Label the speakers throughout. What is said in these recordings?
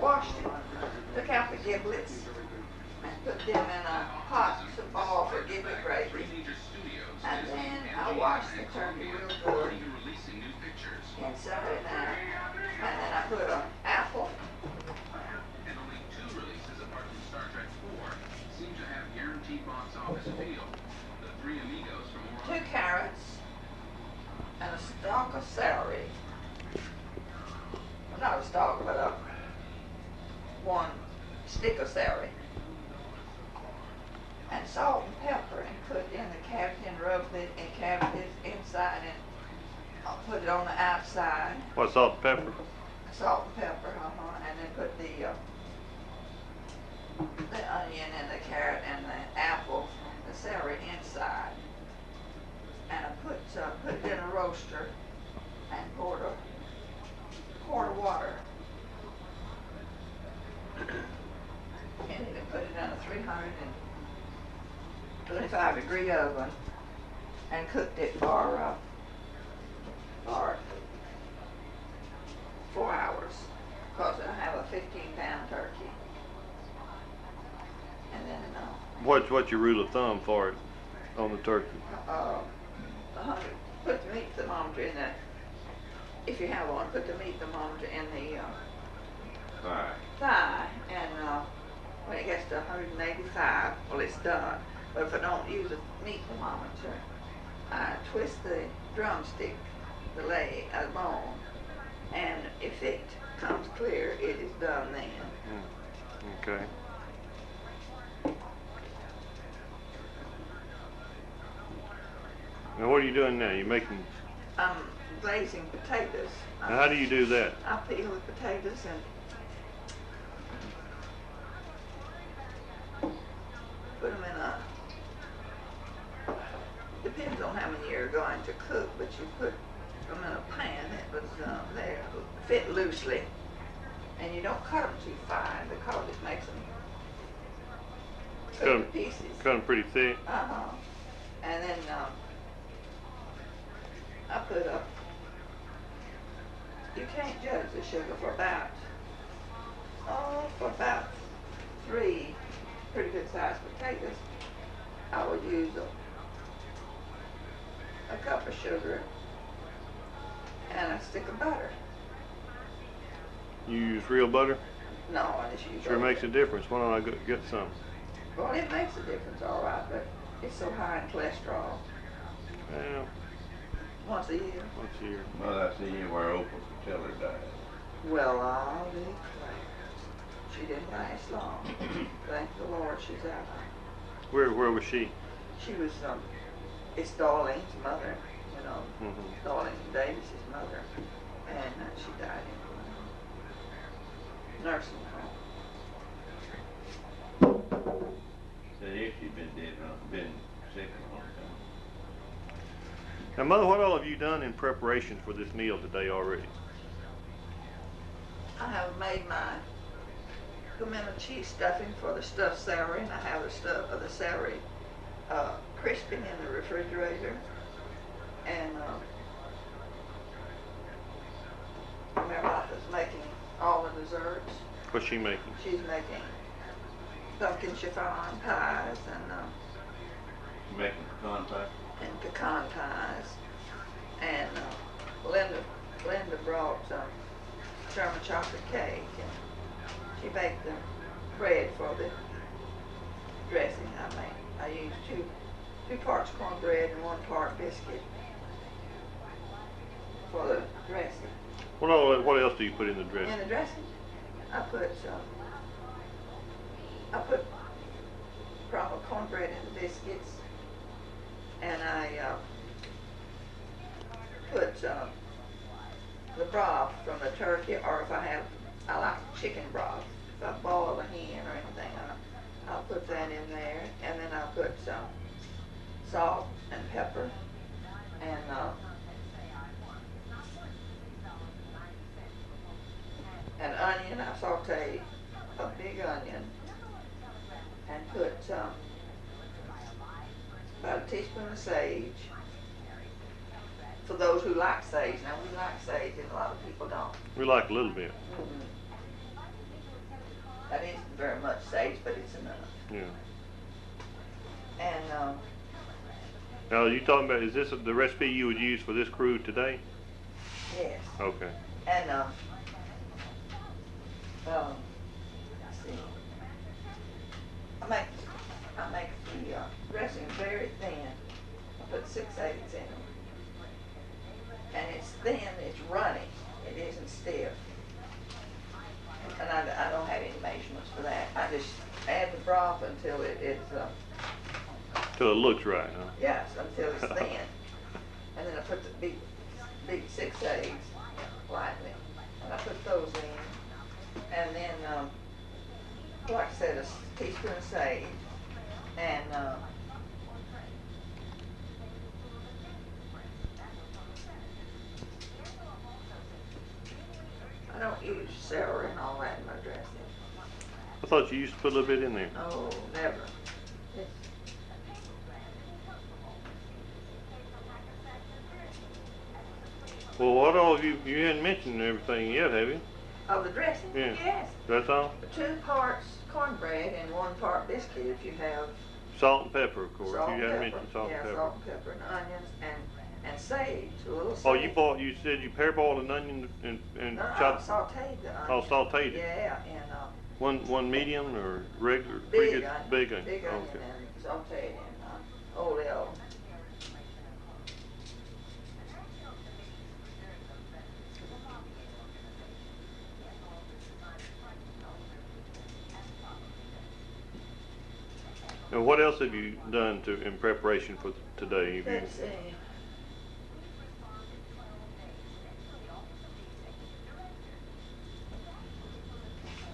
Speaker 1: washed it, took out the giblets, and put them in a pot to boil for giblet gravy. And then I washed the turkey real good, inside and out. And then I put an apple.
Speaker 2: And only 2 releases apart from Star Trek 4 seem to have guaranteed box office appeal. The Three Amigos from
Speaker 1: 2 carrots and a stalk of celery. Well, not a stalk, but 1 stick of celery. And salt and pepper, and put in the cabbage and rubbed it in cabbages inside, and I'll put it on the outside.
Speaker 3: What, salt and pepper?
Speaker 1: Salt and pepper, and then put the onion and the carrot and the apple, the celery inside. And I put it in a roaster and poured a quart of water. And then put it in a 325-degree oven and cooked it for 4 hours, because I have a 15-pound turkey. And then
Speaker 3: What's your rule of thumb for it on the turkey?
Speaker 1: Put the meat thermometer in the, if you have one, put the meat thermometer in the thigh, and when it gets to 185, well, it's done. But if I don't use a meat thermometer, I twist the drumstick, the leg, the bone, and if it comes clear, it is done then.
Speaker 3: Okay. Now what are you doing now? You're making...
Speaker 1: I'm glazing potatoes.
Speaker 3: Now how do you do that?
Speaker 1: I peel the potatoes and put them in a, depends on how many you're going to cook, but you put them in a pan that was they fit loosely, and you don't cut them too fine because it makes them cook to pieces.
Speaker 3: Cut them pretty thick.
Speaker 1: And then I put up, you can't judge the sugar for about 3 pretty good sized potatoes. I would use a cup of sugar and a stick of butter.
Speaker 3: You use real butter?
Speaker 1: No, I just use
Speaker 3: Sure makes a difference. Why don't I get some?
Speaker 1: Well, it makes a difference, all right, but it's so high in cholesterol.
Speaker 3: Well,
Speaker 1: once a year.
Speaker 3: Once a year.
Speaker 4: Well, I see you were open for till her died.
Speaker 1: Well, I'll declare. She didn't last long. Thank the Lord she's out.
Speaker 3: Where was she?
Speaker 1: She was, it's Darlene's mother, you know, Darlene Davis's mother, and she died in a nursing home.
Speaker 4: So if she'd been sick a long time.
Speaker 3: Now, Mother, what all have you done in preparation for this meal today already?
Speaker 1: I have made my pimento cheese stuffing for the stuffed celery, and I have the celery crisping in the refrigerator. And Martha's making all the desserts.
Speaker 3: What's she making?
Speaker 1: She's making pumpkin chiffon pies and
Speaker 4: Making pecan pie?
Speaker 1: and pecan pies. And Linda brought German chocolate cake, and she baked the bread for the dressing I made. I used two parts cornbread and 1 part biscuit for the dressing.
Speaker 3: What else do you put in the dressing?
Speaker 1: In the dressing, I put proper cornbread in the biscuits, and I put the broth from the turkey, or if I like chicken broth. If I boil a hen or anything, I'll put that in there, and then I'll put some salt and pepper, and an onion. I saute a big onion and put about a teaspoon of sage. For those who like sage, now we like sage and a lot of people don't.
Speaker 3: We like a little bit.
Speaker 1: That isn't very much sage, but it's enough.
Speaker 3: Yeah.
Speaker 1: And
Speaker 3: Now, you talking about, is this the recipe you would use for this crew today?
Speaker 1: yes.
Speaker 3: Okay.
Speaker 1: And let's see. I make the dressing very thin. I put 6/8 in it. And it's thin, it's runny. It isn't stiff. And I don't have any measurements for that. I just add the broth until it's
Speaker 3: Till it looks right, huh?
Speaker 1: yes, until it's thin. And then I put the big 6/8 lightly. And I put those in. And then, like I said, a teaspoon of sage. And I don't use celery and all that in my dressing.
Speaker 3: I thought you used to put a little bit in there.
Speaker 1: No, never. It's,
Speaker 3: Well, what all you hadn't mentioned everything yet, have you?
Speaker 1: oh, the dressing?
Speaker 3: Yeah.
Speaker 1: Yes.
Speaker 3: That's all?
Speaker 1: 2 parts cornbread and 1 part biscuit if you have
Speaker 3: Salt and pepper, of course.
Speaker 1: salt
Speaker 3: You
Speaker 1: and
Speaker 3: hadn't
Speaker 1: pepper.
Speaker 3: mentioned salt
Speaker 1: Yeah,
Speaker 3: and pepper.
Speaker 1: salt and pepper and onions and sage, a little sage.
Speaker 3: Oh, you said you parboiled an onion and
Speaker 1: No,
Speaker 3: chopped,
Speaker 1: sauteed the onion.
Speaker 3: oh, sauteed it.
Speaker 1: Yeah, and
Speaker 3: One medium or regular?
Speaker 1: big onion.
Speaker 3: Big onion.
Speaker 1: Big onion
Speaker 3: Okay.
Speaker 1: and sauteed in oil.
Speaker 3: And what else have you done in preparation for today? Have you-
Speaker 1: Let's see.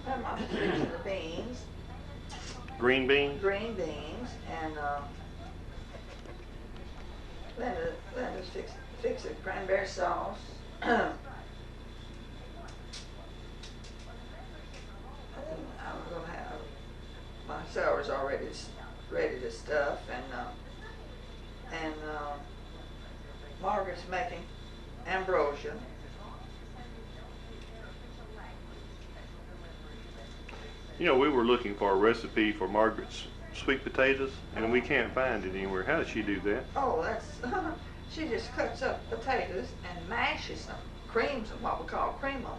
Speaker 1: I'm fixing the beans,
Speaker 3: Green beans?
Speaker 1: green beans, and Linda's fixing cranberry sauce. I think I'm gonna have my celery's already ready to stuff, and Margaret's making ambrosia.
Speaker 3: You know, we were looking for a recipe for Margaret's sweet potatoes, and we can't find it anywhere. How does she do that?
Speaker 1: Oh, that's she just cuts up potatoes and mashes them, creams them, what we call cream them,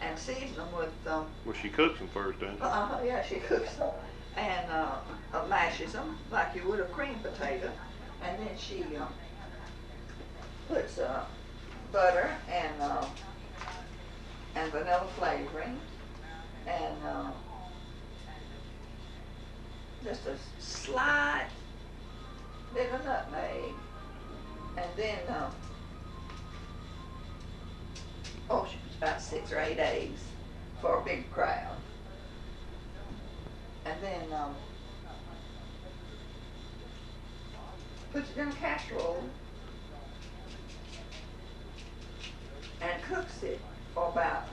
Speaker 1: and seasons them with
Speaker 3: Well, she cooks them first, doesn't she?
Speaker 1: yeah, she cooks them and mashes them like you would a cream potato, and then she puts butter and vanilla flavoring and just a slight bit of nutmeg, and then she puts about 6 or 8 eggs for a big crowd. And then puts it in a casserole and cooks it for about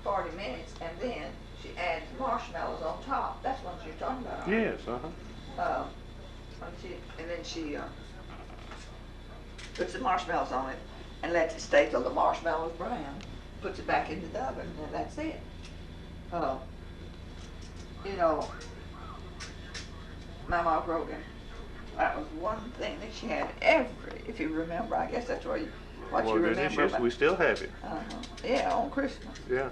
Speaker 1: 40 minutes, and then she adds marshmallows on top. That's what you're talking about, aren't you?
Speaker 3: Yes, uh-huh.
Speaker 1: And then she puts the marshmallows on it and lets it stay till the marshmallows brown. Puts it back into the oven, and that's it. You know, Mama Grogan, that was one thing that she had if you remember, I guess that's what you remember.
Speaker 3: Yes, we still have it.
Speaker 1: Yeah, on Christmas.
Speaker 3: Yeah.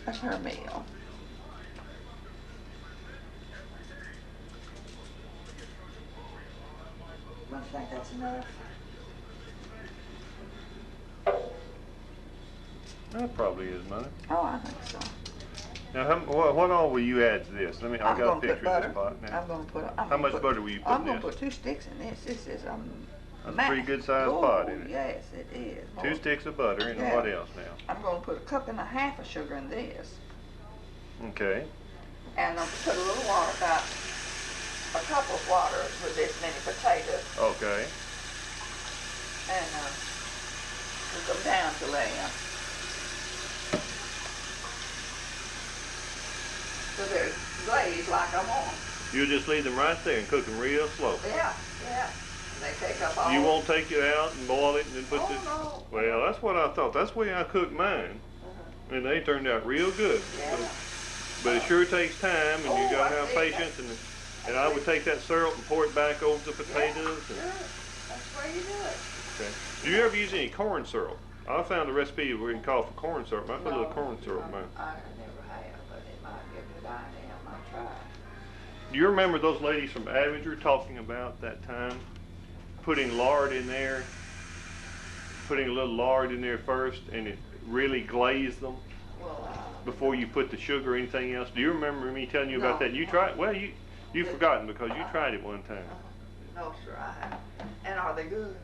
Speaker 1: That's her meal. I think that's enough.
Speaker 3: That probably is, Mother.
Speaker 1: Oh, I think so.
Speaker 3: Now, what all will you add to this? I
Speaker 1: I'm
Speaker 3: got a
Speaker 1: gonna
Speaker 3: picture
Speaker 1: put butter.
Speaker 3: of this pot now.
Speaker 1: I'm gonna put.
Speaker 3: How much butter will you put
Speaker 1: I'm
Speaker 3: in
Speaker 1: gonna
Speaker 3: this?
Speaker 1: put 2 sticks in this. This is
Speaker 3: That's a pretty good sized pot, isn't it?
Speaker 1: Yes, it is.
Speaker 3: 2 sticks of butter, and
Speaker 1: Yeah.
Speaker 3: what else now?
Speaker 1: I'm gonna put 1.5 cups of sugar in this,
Speaker 3: Okay.
Speaker 1: and I'm gonna put a little water, about a cup of water with this many potatoes,
Speaker 3: Okay.
Speaker 1: and put them down to lay in. So they're glazed like I'm on.
Speaker 3: You just leave them right there and cook them real slow.
Speaker 1: Yeah, yeah. And they take up all.
Speaker 3: You won't take it out and boil it and then put
Speaker 1: Oh,
Speaker 3: the.
Speaker 1: no.
Speaker 3: Well, that's what I thought. That's the way I cooked mine, and they turned out real good.
Speaker 1: Yeah.
Speaker 3: but it sure takes time, and you
Speaker 1: Oh,
Speaker 3: gotta
Speaker 1: I
Speaker 3: have
Speaker 1: see.
Speaker 3: patience. And I would take that syrup and pour it back over the potatoes.
Speaker 1: Yeah, sure. That's where you do it.
Speaker 3: Okay. Do you ever use any corn syrup? I found a recipe where you can call for corn syrup. I put a little corn syrup in mine.
Speaker 1: I never have, but it might be a good idea. I might try.
Speaker 3: Do you remember those ladies from Avenger talking about that time? Putting lard in there, putting a little lard in there first, and it really glazed them
Speaker 1: Well,
Speaker 3: before you put the sugar or anything else. Do you remember me telling you about
Speaker 1: No.
Speaker 3: that? You tried? Well, you've forgotten because you tried it one time.
Speaker 1: no, sir, I haven't. And are they good?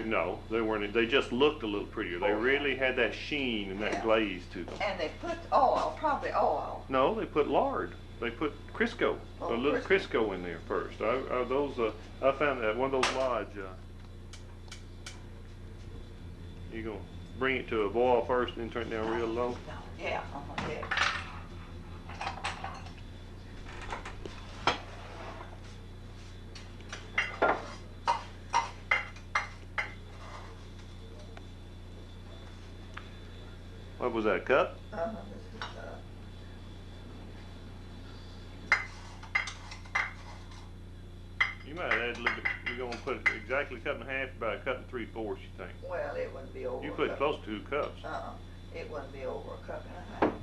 Speaker 3: No, they weren't. They just looked a little prettier. They
Speaker 1: Oh, yeah.
Speaker 3: really had that sheen and that
Speaker 1: Yeah.
Speaker 3: glaze to them.
Speaker 1: And they put oil, probably oil.
Speaker 3: No, they put lard. They put Crisco,
Speaker 1: Oh,
Speaker 3: a little
Speaker 1: Crisco.
Speaker 3: Crisco in there first. I found that one of those lodge. You gonna bring it to a boil first, and then turn it down real low.
Speaker 1: No, yeah, yeah.
Speaker 3: What was that, a cup?
Speaker 1: This is,
Speaker 3: You might add a little bit. You're gonna put exactly a cup and a half, about a cup and 3/4, you think?
Speaker 1: well, it wouldn't be over
Speaker 3: You
Speaker 1: a
Speaker 3: put
Speaker 1: cup.
Speaker 3: close to 2 cups.
Speaker 1: It wouldn't be over a cup and a half.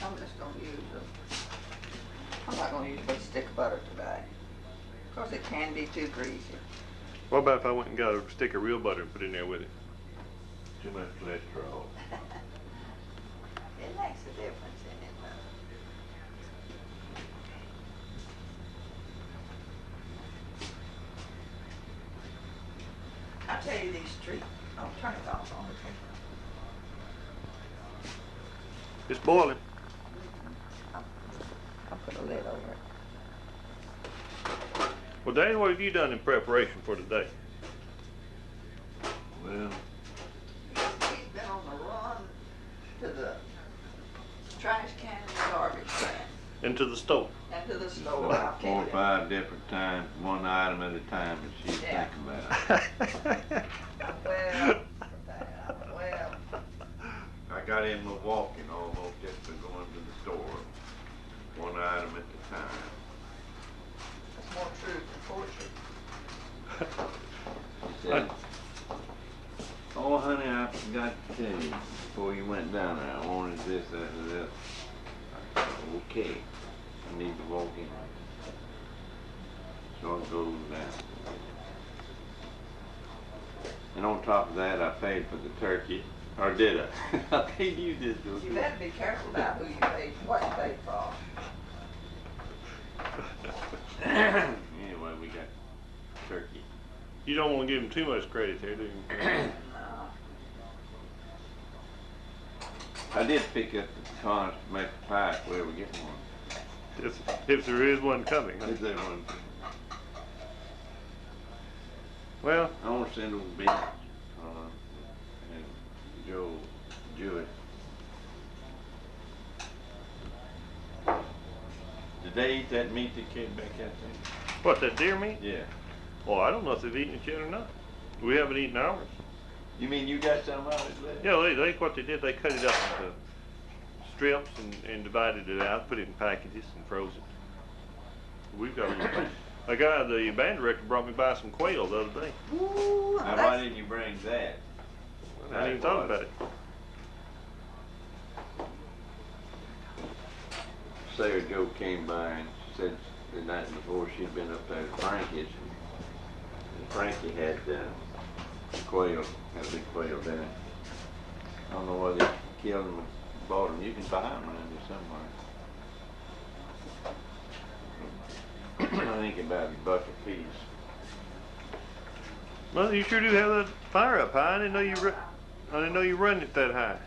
Speaker 1: I'm just gonna use I'm not gonna use a big stick of butter today, because it can be too greasy.
Speaker 3: What about if I went and got a stick of real butter and put it in there with it?
Speaker 4: Too much cholesterol.
Speaker 1: It makes a difference in it, though. I tell you these street, I'll turn it off on the table.
Speaker 3: It's boiling.
Speaker 1: I'll put a lid over it.
Speaker 3: Well, Dane, what have you done in preparation for today?
Speaker 4: Well,
Speaker 1: He's been on the run to the trash can and the garbage can,
Speaker 3: Into the stove.
Speaker 1: and to the
Speaker 4: so
Speaker 1: store. I'll
Speaker 4: 4
Speaker 1: tell
Speaker 4: or
Speaker 1: you.
Speaker 4: 5 different times, one item at a time that she's
Speaker 1: Yeah.
Speaker 4: thinking about.
Speaker 1: Well,
Speaker 4: I got in my walking almost just for going to the store, one item at a time.
Speaker 1: that's more truth than poetry.
Speaker 4: She said, oh honey, I forgot to tell you before you went down there, I wanted this, that, and that. I said, okay, I need to walk in. So I go down. And on top of that, I paid for the turkey. Or did I? I paid you this.
Speaker 1: You better be careful about who you pay, what you pay for.
Speaker 4: Anyway, we got turkey.
Speaker 3: You don't want to give him too much credit there, do you?
Speaker 1: No.
Speaker 4: I did pick up the pecans to make a pie if we ever get one.
Speaker 3: If there is one coming. Huh?
Speaker 4: Is there one?
Speaker 3: Well,
Speaker 4: I want to send them beans. And Joe Jewett. Did they eat that meat that came back out there?
Speaker 3: what, that deer meat?
Speaker 4: Yeah.
Speaker 3: Well, I don't know if they've eaten it yet or not. We haven't eaten ours.
Speaker 4: You mean you got some of it left?
Speaker 3: Yeah, what they did, they cut it up into strips and divided it out, put it in packages and froze it. We've got a little. A guy, the band director, brought me by some quail the other day.
Speaker 1: Ooh,
Speaker 4: Now, why
Speaker 1: that's,
Speaker 4: didn't you bring that?
Speaker 3: I hadn't even thought about it.
Speaker 4: Sarah Joe came by and said the night before she'd been up there at Frankie's. And Frankie had quail, had a big quail dinner. I don't know whether he killed them or bought them. You can buy them around here somewhere. I think about $1 a piece.
Speaker 3: Well, you sure do have that fire up high. I didn't know you run it that high.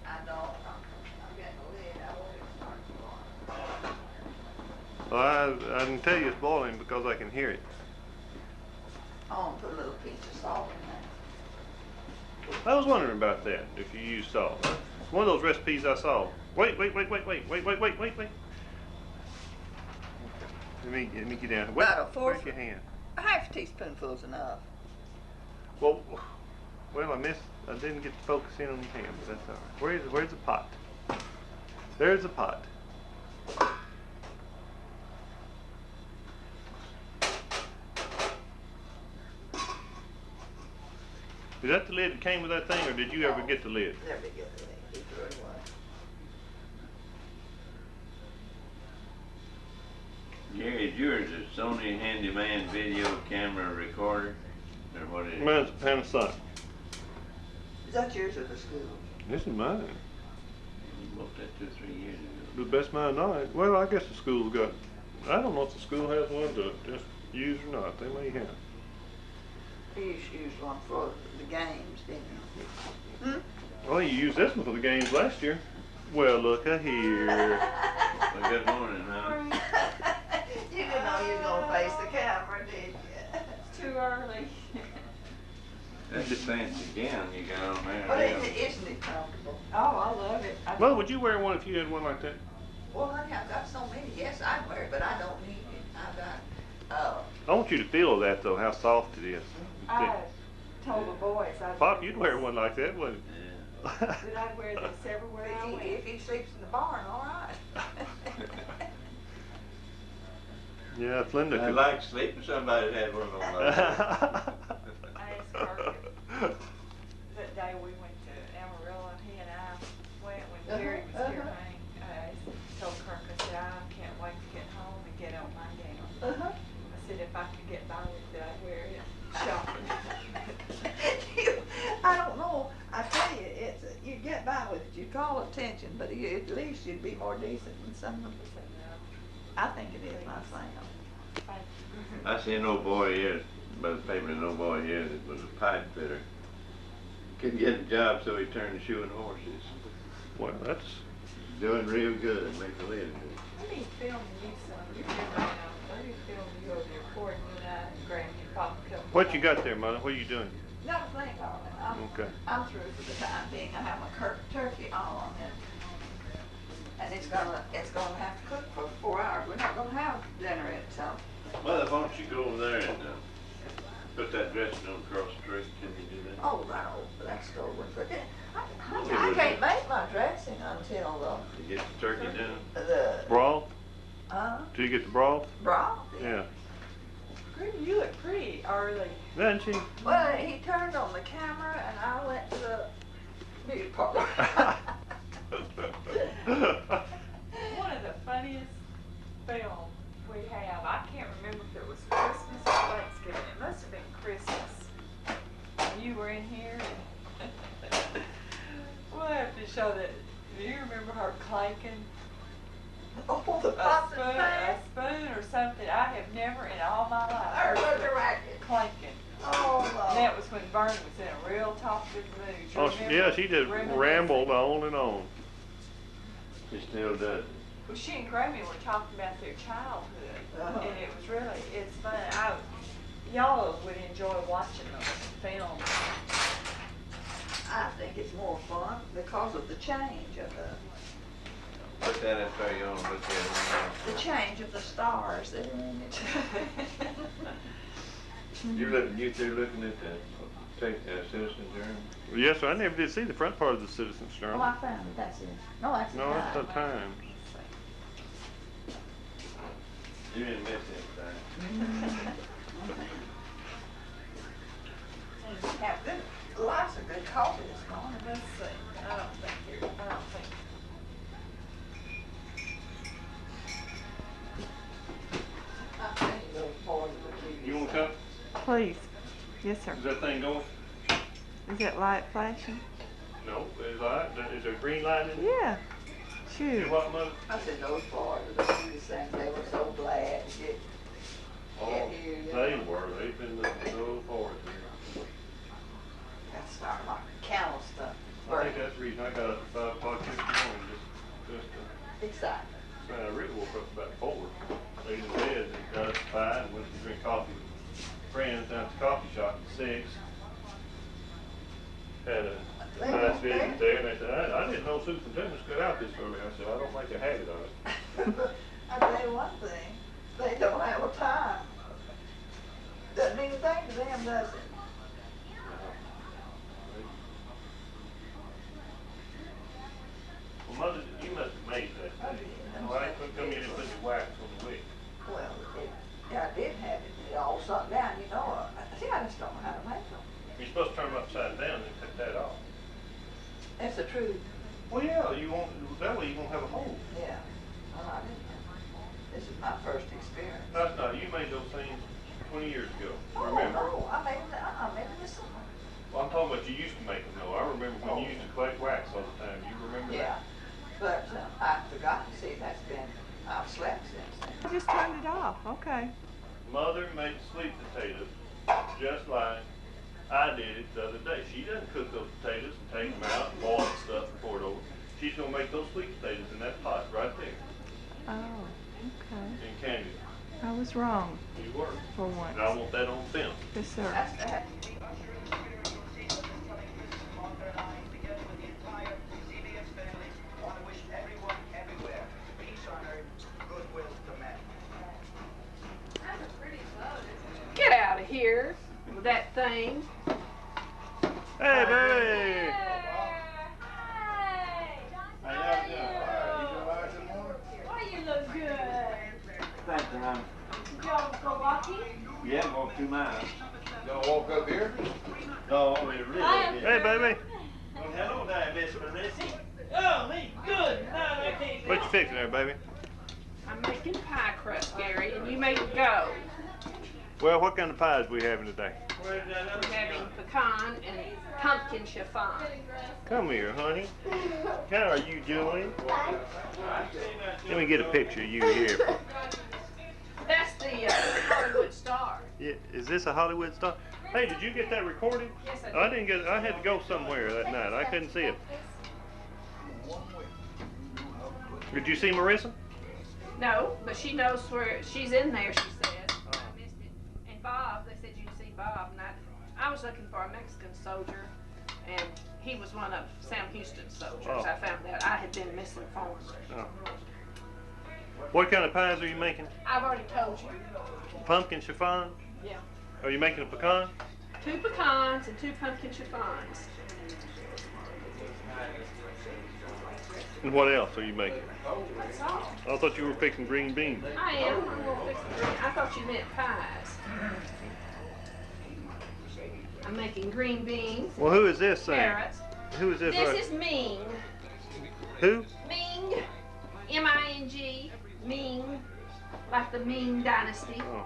Speaker 1: I don't, I'm getting a lid, I won't start going.
Speaker 3: Well, I can tell you it's boiling because I can hear it.
Speaker 1: I want to put a little piece of salt in there.
Speaker 3: I was wondering about that, if you use salt. One of those recipes I saw. Wait. Let me get down. Wait,
Speaker 1: About a fourth.
Speaker 3: where's your hand?
Speaker 1: A half teaspoonful's enough.
Speaker 3: Well, I didn't get to focus in on the hand, but that's all right. Where's the pot? There's the pot. Is that the lid that came with that thing, or did you ever get the lid?
Speaker 1: Never get the lid. He threw it away.
Speaker 4: Gary, is yours a Sony Handyman video camera recorder? Or what is it?
Speaker 3: Mine's a Panasonic.
Speaker 1: Is that yours or the school?
Speaker 3: This is mine.
Speaker 4: You bought that 2 or 3 years ago.
Speaker 3: The best mine not. Well, I guess the school's got. I don't know if the school has one to just use or not. They may have.
Speaker 1: He used to use one for the games, didn't you?
Speaker 3: Well, you used this one for the games last year. Well, look here.
Speaker 4: Well, good morning, huh?
Speaker 1: You didn't know you were going to face the camera, did you?
Speaker 5: It's too early.
Speaker 4: That's a fancy gown you got on there.
Speaker 1: But
Speaker 4: yeah.
Speaker 1: isn't it comfortable?
Speaker 5: Oh, I love it.
Speaker 3: Well, would you wear one if you had one like that?
Speaker 1: Well, I've got so many. Yes, I'd wear it, but I don't need it. I've got,
Speaker 3: I want you to feel that though, how soft it is.
Speaker 5: I told the boys I'd
Speaker 3: Pop, you'd wear one like that, wouldn't you?
Speaker 4: Yeah.
Speaker 5: that I'd wear this everywhere I went.
Speaker 1: if he sleeps in the barn, all right.
Speaker 3: Yeah, if Linda
Speaker 4: I'd
Speaker 3: could.
Speaker 4: like to sleep with somebody that had one on like that.
Speaker 5: I asked Kirk that day we went to Amarillo, he and I went when Jerry was here. I told Kirk, I said, I can't wait to get home and get on my gown. I said, if I could get by with it, I'd wear it shopping.
Speaker 1: I don't know. I tell you, you get by with it. You call attention, but at least you'd be more decent than some of them. I think it is my thing.
Speaker 4: I see an old boy here, by the paper, an old boy here that was a pipe fitter. Couldn't get a job, so he turned to shoeing horses.
Speaker 3: Well, that's.
Speaker 4: Doing real good, making a living.
Speaker 5: Let me film you some. You remember now. Let me film you over there, recording you and I and Granny and Papa come.
Speaker 3: What you got there, Mother? What are you doing?
Speaker 1: Not a thing on it.
Speaker 3: Okay.
Speaker 1: I'm through for the time being. I have my turkey on it. And it's gonna have to cook for 4 hours. We're not gonna have dinner at
Speaker 4: Mother, why don't you go over there and put that dressing on across the street? Can you do that?
Speaker 1: Oh, right over that stove and put it. I can't make my dressing until
Speaker 4: You get the turkey done?
Speaker 1: the
Speaker 3: Broth? Do you get the broth?
Speaker 1: broth.
Speaker 3: Yeah.
Speaker 5: Granny, you look pretty early.
Speaker 3: Doesn't she?
Speaker 1: Well, he turned on the camera and I went to the beauty parlor.
Speaker 5: One of the funniest films we have, I can't remember if it was Christmas or Thanksgiving. It must have been Christmas. You were in here. We'll have to show that. Do you remember her clanking
Speaker 1: Oh, the
Speaker 5: a
Speaker 1: pots and
Speaker 5: spoon
Speaker 1: pans.
Speaker 5: or something? I have never in all my life
Speaker 1: I
Speaker 5: heard
Speaker 1: heard the
Speaker 5: her
Speaker 1: racket.
Speaker 5: clanking.
Speaker 1: Oh,
Speaker 5: And that was when Bernie was in a real talkative mood. You
Speaker 3: Oh,
Speaker 5: remember?
Speaker 3: yeah, she just
Speaker 5: Reminiscing.
Speaker 3: rambled on and on.
Speaker 4: She still does.
Speaker 5: Well, she and Grammy were talking about their childhood, and it was really, it's fun. Y'all would enjoy watching those films.
Speaker 1: I think it's more fun because of the change of
Speaker 4: Put that up there, you want to look at
Speaker 1: the change of the stars that are in it.
Speaker 4: it. You two looking at the Citizen Journal?
Speaker 3: Yes, sir. I never did see the front part of the Citizen's
Speaker 1: Oh,
Speaker 3: Journal.
Speaker 1: I found it. That's it. No, that's
Speaker 3: No, that's the Times.
Speaker 4: You didn't miss anything.
Speaker 1: Have good, lots of good coffee this morning.
Speaker 5: Let's see. I don't think.
Speaker 3: You want a cup?
Speaker 5: Please. Yes, sir.
Speaker 3: Is that thing going?
Speaker 5: Is that light flashing?
Speaker 3: No. Is there a green light in it?
Speaker 5: Yeah.
Speaker 3: You
Speaker 5: Shoot.
Speaker 3: what, Mother?
Speaker 1: I said those boys are the cutest things. They were so glad to get
Speaker 3: Oh,
Speaker 1: here. You
Speaker 3: they
Speaker 1: know.
Speaker 3: were. They've been looking so forward to it.
Speaker 1: That's not like cattle stuff.
Speaker 3: I think that's the reason I got up at 5 o'clock this morning, just
Speaker 1: Exactly.
Speaker 3: I really woke up about 4. Laid in bed and got up at 5 and went to drink coffee with friends down at the coffee shop at 6. had a nice visit there, and they said, I didn't know superintendents got out this early. I said, I don't make a habit of it.
Speaker 1: I tell you one thing, they don't have a time. Doesn't mean a thing to them, does it?
Speaker 3: Well, Mother, you must have made that. Why couldn't come in and put the wax on the wick?
Speaker 1: Well, yeah, I did have it. It all sunk down, you know. See, I just don't know how to make them.
Speaker 3: You're supposed to turn them upside down and cut that off.
Speaker 1: That's the truth.
Speaker 3: Well, yeah, you won't. That way you won't have a hole.
Speaker 1: Yeah. Well, I didn't. This is my first experience.
Speaker 3: That's not. You made those things 20 years ago.
Speaker 1: Oh,
Speaker 3: Remember?
Speaker 1: no, I made this one.
Speaker 3: Well, I'm talking about you used to make them though. I remember when you used to collect wax all the time. You remember
Speaker 1: Yeah.
Speaker 3: that?
Speaker 1: But I forgot to see that's been, I've slept since then.
Speaker 5: I just turned it off. Okay.
Speaker 3: Mother makes sweet potatoes just like I did it the other day. She doesn't cook those potatoes and take them out and boil and stuff and pour it over. She's gonna make those sweet potatoes in that pot right there
Speaker 5: Oh, okay.
Speaker 3: in Canada.
Speaker 5: I was wrong
Speaker 3: You were.
Speaker 5: for once.
Speaker 3: And I want that on film.
Speaker 5: Yes, sir.
Speaker 1: That's that.
Speaker 6: Get out of here with that thing.
Speaker 3: Hey, baby!
Speaker 6: Why you look good?
Speaker 4: Thank you, honey.
Speaker 6: Y'all go walking?
Speaker 4: Yeah, walk 2 miles.
Speaker 7: Y'all walk up here?
Speaker 4: No, we really did.
Speaker 3: Hey, baby!
Speaker 4: Well, hello there, Miss Bernice.
Speaker 6: Oh, me good. No, I can't.
Speaker 3: What you fixing there, baby?
Speaker 6: I'm making pie crust, Gary, and you make it go.
Speaker 3: Well, what kind of pies we having today?
Speaker 6: We're having pecan and pumpkin chiffon.
Speaker 3: Come here, honey. How are you doing? Let me get a picture of you here.
Speaker 6: That's the Hollywood Star.
Speaker 3: Yeah, is this a Hollywood star? Hey, did you get that recording?
Speaker 6: Yes, I did.
Speaker 3: I didn't get it. I had to go somewhere that night. I couldn't see it. Did you see Marissa?
Speaker 6: No, but she knows where she's in there, she said. I missed it. And Bob, they said you can see Bob. And I was looking for a Mexican soldier, and he was one of Sam Houston's soldiers.
Speaker 3: Oh.
Speaker 6: I found out I had been misinformed.
Speaker 3: Oh. What kind of pies are you making?
Speaker 6: I've already told you.
Speaker 3: Pumpkin chiffon?
Speaker 6: Yeah.
Speaker 3: Are you making a pecan?
Speaker 6: 2 pecans and 2 pumpkin chiffons.
Speaker 3: And what else are you making?
Speaker 6: That's all.
Speaker 3: I thought you were picking green beans.
Speaker 6: I am. I'm gonna fix the green. I thought you meant pies. I'm making green beans,
Speaker 3: Well, who is this thing?
Speaker 6: carrots.
Speaker 3: Who is this?
Speaker 6: This
Speaker 3: right?
Speaker 6: is Ming.
Speaker 3: Who?
Speaker 6: Ming. M-I-N-G. Ming. Like the Ming Dynasty.
Speaker 3: Oh.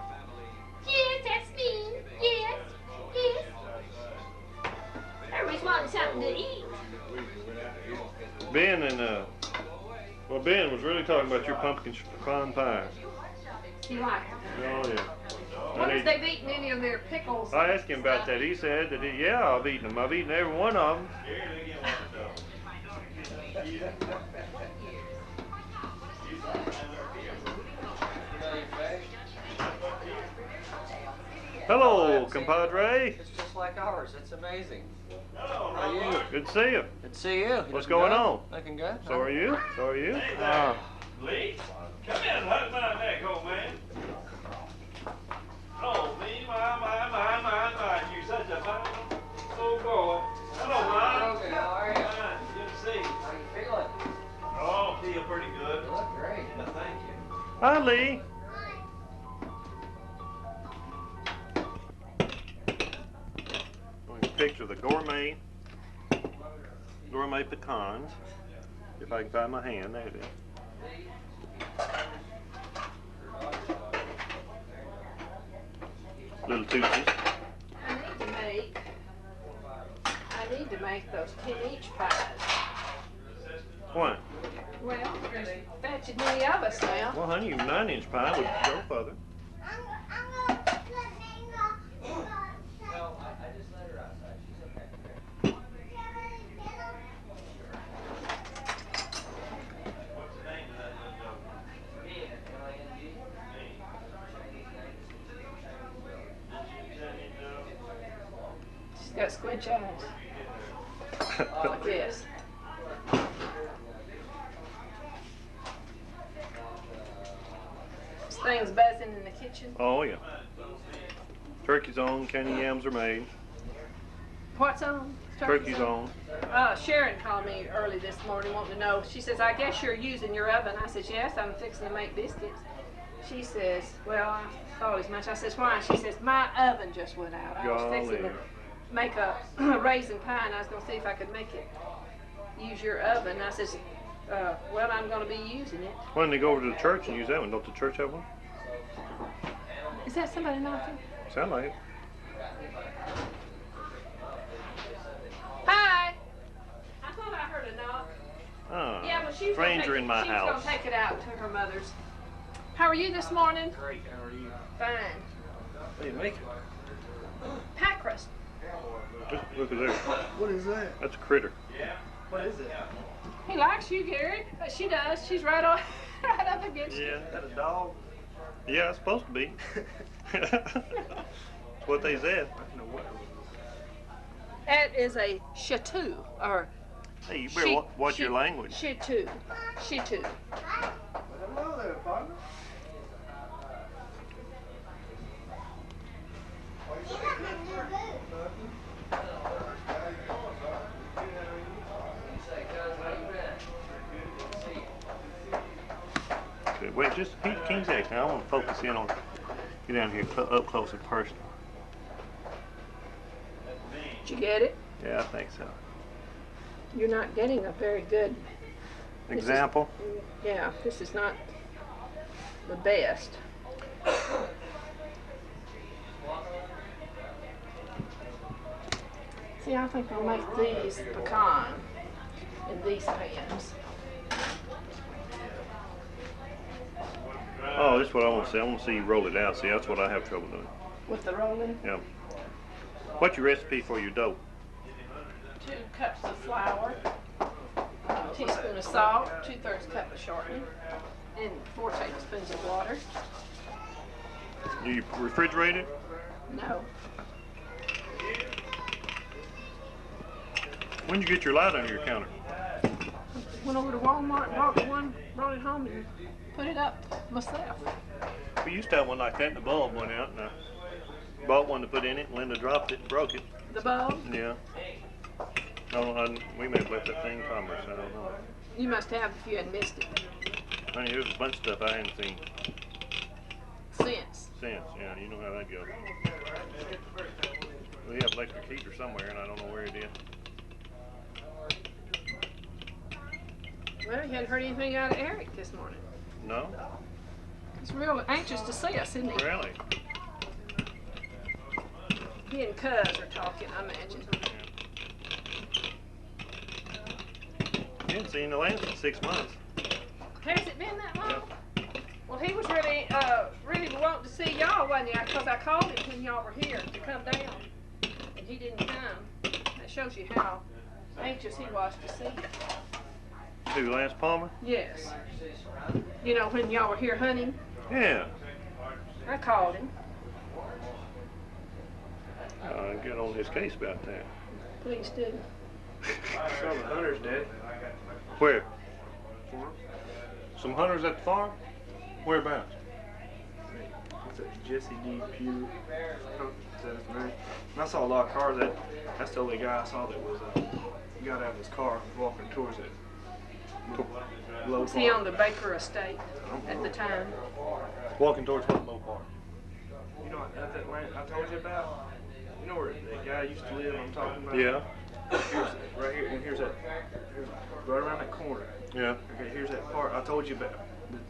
Speaker 6: Yes, that's Ming. Yes. Yes. Everybody's wanting something to eat.
Speaker 3: Ben and well, Ben was really talking about your pumpkin chiffon pie.
Speaker 6: You like it?
Speaker 3: Oh yeah.
Speaker 6: I wonder if they've eaten any of their pickles.
Speaker 3: I asked him about that. He said that yeah, I've eaten them. I've eaten every one of them. Hello, compadre.
Speaker 8: It's just like ours. It's amazing.
Speaker 3: How
Speaker 8: are you?
Speaker 3: Good to see you.
Speaker 8: Good to see you.
Speaker 3: What's going on?
Speaker 8: Looking good.
Speaker 3: So are you? So are you?
Speaker 4: Lee, come in and hug my neck, old man. Oh, me, my. You're such a fine old boy. Hello, man.
Speaker 8: Grogan, how are you?
Speaker 4: Fine. Good to see you.
Speaker 8: How you feeling?
Speaker 4: Oh, feel pretty good.
Speaker 8: You look great.
Speaker 4: Well, thank you.
Speaker 3: Hi, Lee. Picture of the gourmet pecans. If I can find my hand, there it is. Little tootses.
Speaker 6: I need to make those 10 each pies.
Speaker 3: Why?
Speaker 6: Well, there's fetching many of us now.
Speaker 3: Well, honey, your 9-inch pie would go further.
Speaker 8: No, I just let her outside. She's okay.
Speaker 4: What's the name of that little dog?
Speaker 8: Me, M-I-N-G.
Speaker 6: She's got squinch eyes. Yes. This thing's buzzing in the kitchen.
Speaker 3: Oh yeah. Turkey's on, candy yams are made.
Speaker 6: What's on?
Speaker 3: Turkey's on.
Speaker 6: Sharon called me early this morning wanting to know. She says, I guess you're using your oven. I says, yes, I'm fixing to make biscuits. She says, well, I thought as much. I says, why? She says, my oven just went out. I was fixing to make a raisin pie, and I was going to see if I could make it use your oven. I says, well, I'm going to be using it.
Speaker 3: Why don't they go over to the church and use that one? Don't the church have one?
Speaker 6: Is that somebody knocking?
Speaker 3: Sound like it.
Speaker 6: Hi. I thought I heard a knock.
Speaker 3: Oh,
Speaker 6: Yeah, well, she was
Speaker 3: stranger in my
Speaker 6: she
Speaker 3: house.
Speaker 6: was going to take it out to her mother's. How are you this morning?
Speaker 9: Great, how are you?
Speaker 6: Fine.
Speaker 9: What are you making?
Speaker 6: Pie crust.
Speaker 3: Look at there.
Speaker 9: What is that?
Speaker 3: That's a critter.
Speaker 9: What is it?
Speaker 6: He likes you, Gary. She does. She's right on, right up against you.
Speaker 3: Yeah.
Speaker 9: Is that a dog?
Speaker 3: Yeah, it's supposed to be. That's what they said.
Speaker 9: I don't know what.
Speaker 6: That is a chateau, or
Speaker 3: Hey, you better watch your language.
Speaker 6: chateau. Chateau.
Speaker 9: Hello there, partner.
Speaker 3: Good. Wait, just keep King's X. Now I want to focus in on, get down here up close and personal.
Speaker 6: Did you get it?
Speaker 3: Yeah, I think so.
Speaker 6: You're not getting a very good
Speaker 3: Example.
Speaker 6: Yeah, this is not the best. See, I think I'll make these pecan in these pans.
Speaker 3: Oh, this is what I want to see. I want to see you roll it out. See, that's what I have trouble doing.
Speaker 6: With the rolling,
Speaker 3: Yeah. What's your recipe for your dough?
Speaker 6: 2 cups of flour, a teaspoon of salt, 2/3 cup of shortening, and 4 tablespoons of water.
Speaker 3: Do you refrigerate it?
Speaker 6: No,
Speaker 3: When did you get your light under your counter?
Speaker 6: went over to Walmart, bought one, brought it home, and put it up myself.
Speaker 3: We used to have one like that, and the bulb went out, and I bought one to put in it, and Linda dropped it and broke it.
Speaker 6: The bulb,
Speaker 3: Yeah. We may have left that thing in commerce, I don't know.
Speaker 6: you must have if you hadn't missed it.
Speaker 3: Honey, there's a bunch of stuff I hadn't seen
Speaker 6: Since.
Speaker 3: since, yeah, you know how that goes. We have electric heater somewhere, and I don't know where it is.
Speaker 6: Well, you hadn't heard anything out of Eric this morning.
Speaker 3: No?
Speaker 6: He's real anxious to see us, isn't he?
Speaker 3: Really?
Speaker 6: He and Cuz are talking, I imagine.
Speaker 3: You hadn't seen the last in 6 months.
Speaker 6: Has it been that long? Well, he was really wanting to see y'all, wasn't he? Because I called him when y'all were here to come down, and he didn't come. That shows you how anxious he was to see you.
Speaker 3: Who, Lance Palmer?
Speaker 6: Yes. You know, when y'all were here hunting,
Speaker 3: Yeah.
Speaker 6: I called him.
Speaker 3: Get on his case about that.
Speaker 6: Please do.
Speaker 9: Saw the hunters, Dad.
Speaker 3: Where? Some hunters at the farm? Whereabouts?
Speaker 9: What's that? Jesse D. Pugh. Is that his name? And I saw a lot of cars. That's the only guy I saw that was got out of his car walking towards it. Low
Speaker 6: Was he
Speaker 9: part.
Speaker 6: on the Baker estate at the time?
Speaker 3: Walking towards what low part?
Speaker 9: You know that land I told you about? You know where that guy used to live I'm talking about?
Speaker 3: Yeah.
Speaker 9: Here's, right here, and here's right around that corner.
Speaker 3: Yeah.
Speaker 9: Okay, here's that part I told you about.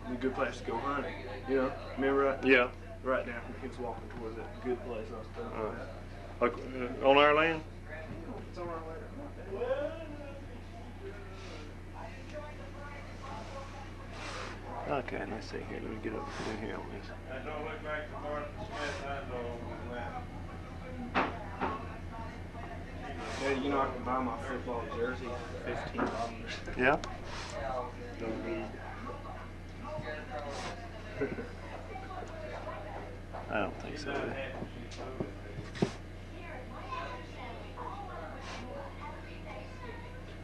Speaker 9: The good place to go hunting. You know, remember that?
Speaker 3: Yeah.
Speaker 9: Right now, he was walking towards that good place I was talking about.
Speaker 3: Like, on our land?
Speaker 9: It's on our way.
Speaker 3: Okay, let's see here. Let me get up in here on this.
Speaker 9: Yeah, you know I can buy my football jersey for $15.
Speaker 3: Yeah?
Speaker 9: Don't need.
Speaker 3: I don't think so.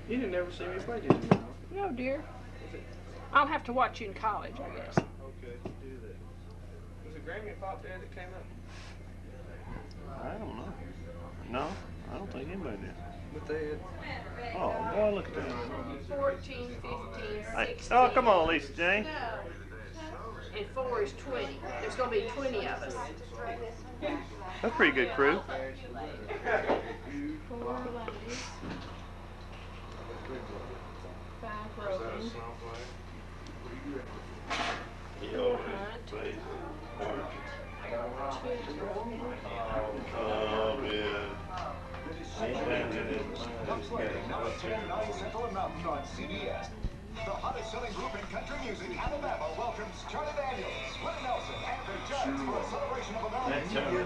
Speaker 9: You didn't ever see me play, did you?
Speaker 6: No, dear. I'll have to watch you in college, I guess.
Speaker 9: Okay, do that. Was it Grammy and Pop Dad that came up?
Speaker 3: I don't know. No, I don't think anybody did.
Speaker 9: But they had.
Speaker 3: Oh, boy, look at that.
Speaker 6: 14, 15,
Speaker 3: Hey,
Speaker 6: 16.
Speaker 3: oh, come on, Lisa Jane.
Speaker 6: And 4 is 20. There's going to be 20 of us.
Speaker 3: That's a pretty good crew.
Speaker 6: 4 ladies. 5 Grogans. 4 Hunt. 2
Speaker 3: Oh, man.
Speaker 10: Central and Mountain on CBS. The hottest selling group in country music, Alabama, welcomes Charlie Daniels, Willie Nelson, and the Judds for a celebration of American New Year.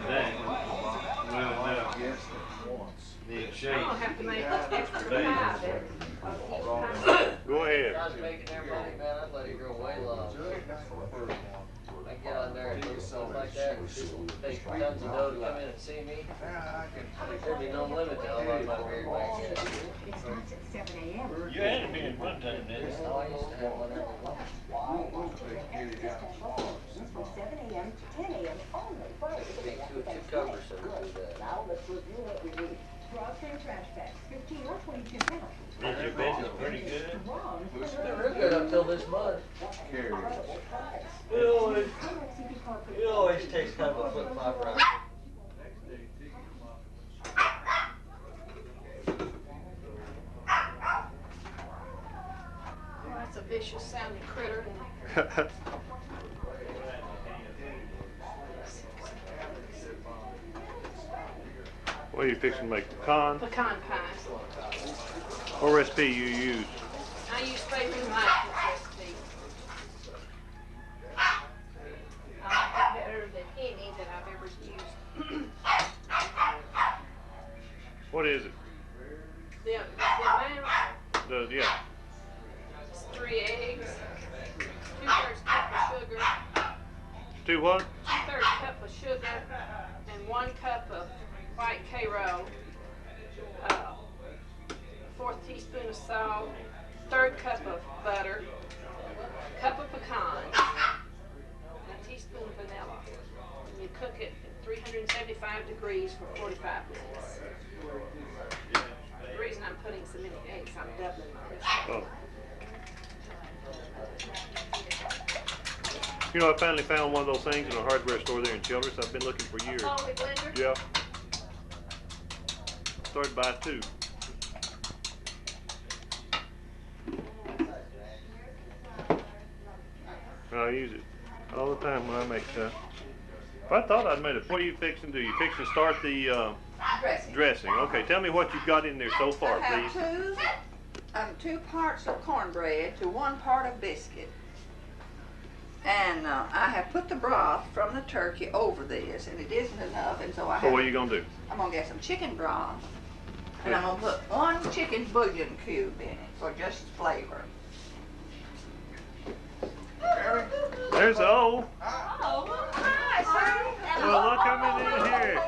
Speaker 6: I'm going to have to make extra pie there.
Speaker 3: Go ahead.
Speaker 8: I was making their money, man. I'd let it go way long. I get on there and do stuff like that. Take tons of dough to come in and see me. There'd be no limit to how long my beard might get.
Speaker 11: It starts at 7 a.m.
Speaker 12: You had to be in one time, didn't you?
Speaker 8: Oh, I used to have one every month.
Speaker 11: From 7 a.m. to 10 a.m. only.
Speaker 8: Big two covers so we do that.
Speaker 11: Now let's review what we need. Straws and trash bags, 15 or 22 pounds.
Speaker 12: Is your business pretty good?
Speaker 8: They're real good up till this month. It always takes kind of a flip flop around.
Speaker 6: Well, that's a vicious sounding critter.
Speaker 3: What are you fixing to make? Pecan?
Speaker 6: Pecan pies.
Speaker 3: What recipe you use?
Speaker 6: I use Favorite Michael's recipe. I like it better than any that I've ever used.
Speaker 3: What is it?
Speaker 6: The amount
Speaker 3: Yeah.
Speaker 6: is 3 eggs, 2/3 cup of sugar,
Speaker 3: 2 what?
Speaker 6: 2/3 cup of sugar, and 1 cup of white K-roll, 1/4 teaspoon of salt, 1/3 cup of butter, cup of pecans, and a teaspoon of vanilla. And you cook it at 375 degrees for 45 minutes. The reason I'm putting so many eggs, I'm doubling my recipe.
Speaker 3: Oh. You know, I finally found one of those things in a hardware store there in Childress. I've been looking for years.
Speaker 6: Holy blender?
Speaker 3: Yeah. Started by 2. I use it all the time when I make stuff. I thought I'd made it. What are you fixing to do? You fixing to start the dressing? Okay, tell me what you've got in there so far,
Speaker 1: I
Speaker 3: please.
Speaker 1: have 2 parts of cornbread to 1 part of biscuit. And I have put the broth from the turkey over this, and it isn't enough, and so
Speaker 3: So what are you gonna do?
Speaker 1: I'm gonna get some chicken broth, and I'm gonna put 1 chicken bouillon cube in it for just flavor.
Speaker 3: There's O.
Speaker 1: Oh, hi, sir.
Speaker 3: Well, look coming in here.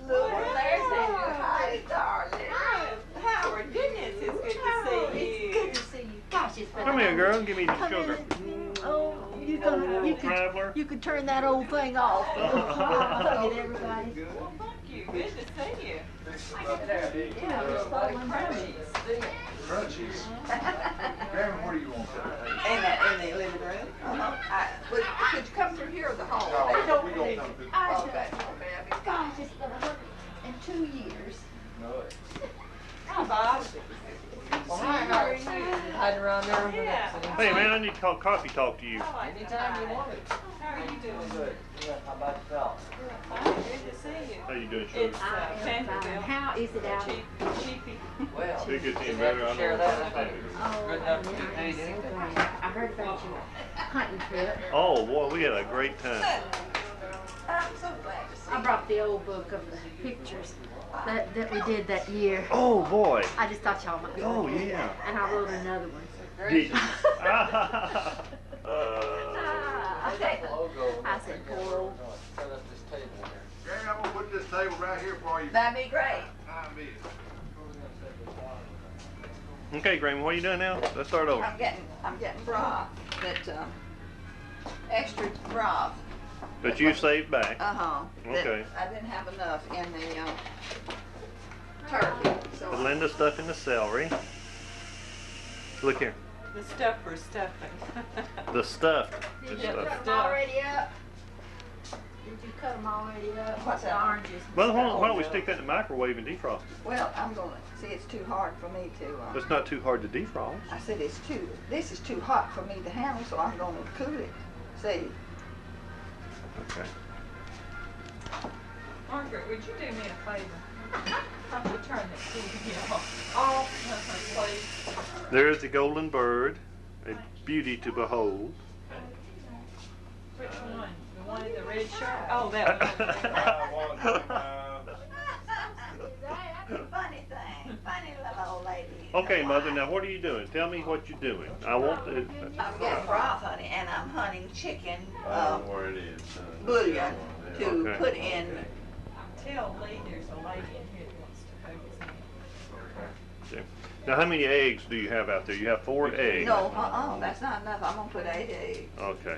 Speaker 1: Look, there's that. Hi, darling. Howard, goodness, it's good to see you.
Speaker 11: It's good to see you. Gosh, it's been
Speaker 3: Come here, girl, and give me the sugar.
Speaker 11: Oh, you
Speaker 3: Traveler.
Speaker 11: could turn that old thing off. Hug it, everybody.
Speaker 5: Well, thank you. Good to see you.
Speaker 11: Yeah, just following brownies.
Speaker 7: Crunchies. Grandma, where do you want that?
Speaker 1: In the living room. Could you come through here or the hall?
Speaker 7: No, we gonna come through.
Speaker 1: Okay.
Speaker 11: Gosh, it's been 102 years.
Speaker 5: Hi, Bob.
Speaker 8: Well, hi, Howard. Hiding around there.
Speaker 5: Yeah.
Speaker 3: Hey, man, I need to call coffee talk to you.
Speaker 8: Anytime you want it.
Speaker 5: How are you doing?
Speaker 8: Good. How about yourself?
Speaker 5: Fine. Good to see you.
Speaker 3: How you doing, sugar?
Speaker 5: It's Vanderbilt.
Speaker 11: How is it out?
Speaker 5: Cheapy.
Speaker 8: Well,
Speaker 3: It gets any
Speaker 8: you
Speaker 3: better,
Speaker 8: have
Speaker 3: I
Speaker 8: to share
Speaker 3: know.
Speaker 8: that. Good
Speaker 11: Oh,
Speaker 8: enough to
Speaker 11: yeah,
Speaker 8: get paid
Speaker 11: I'm so
Speaker 8: anything.
Speaker 11: glad. I heard about your hunting trip.
Speaker 3: Oh, boy, we had a great time.
Speaker 1: I'm so glad to see
Speaker 11: I brought the old book of the pictures that we did that year.
Speaker 3: Oh, boy.
Speaker 11: I just thought y'all might.
Speaker 3: Oh,
Speaker 11: like it.
Speaker 3: yeah.
Speaker 11: And I wrote another one.
Speaker 3: Did you?
Speaker 11: I said, poor old.
Speaker 8: Set up this table here.
Speaker 7: Granny, I'm gonna put this table right here for you.
Speaker 1: That'd be great.
Speaker 7: Time is.
Speaker 3: Okay, Graham, what are you doing now? Let's start over.
Speaker 1: I'm getting broth, that, extra broth.
Speaker 3: That you saved back.
Speaker 1: Uh-huh.
Speaker 3: Okay.
Speaker 1: I didn't have enough in the, turkey, so.
Speaker 3: Put Linda's stuff in the celery. Look here.
Speaker 5: The stuff for stuffing.
Speaker 3: The stuffed.
Speaker 6: Did
Speaker 3: the
Speaker 6: you
Speaker 3: stuffed.
Speaker 6: cut them already up? Did you cut them already up?
Speaker 1: What's
Speaker 6: The
Speaker 1: that?
Speaker 6: oranges. and
Speaker 3: Well,
Speaker 6: stuff?
Speaker 3: why don't we stick that in the microwave and defrost it?
Speaker 1: Well, I'm gonna, see, it's too hard for me to,
Speaker 3: It's not too hard to defrost.
Speaker 1: I said this is too hot for me to handle, so I'm gonna cool it. See,
Speaker 3: Okay.
Speaker 5: Margaret, would you do me a favor? Why don't you turn that TV off, please?
Speaker 3: There's the golden bird, a beauty to behold.
Speaker 5: Which one? The one in the red shirt? Oh, that one.
Speaker 1: that's a funny thing, funny little old lady.
Speaker 3: Okay, Mother, now what are you doing? Tell me what you're doing. I want to...
Speaker 1: I'm getting broth, honey, and I'm hunting chicken,
Speaker 4: I don't know where it is.
Speaker 1: bouillon to
Speaker 3: Okay.
Speaker 1: put in.
Speaker 5: Tell Lee there's a lady in here that wants to poke his name.
Speaker 3: Okay. Now, how many eggs do you have out there? You have 4 eggs.
Speaker 1: No, that's not enough. I'm gonna put 8 eggs.
Speaker 3: Okay.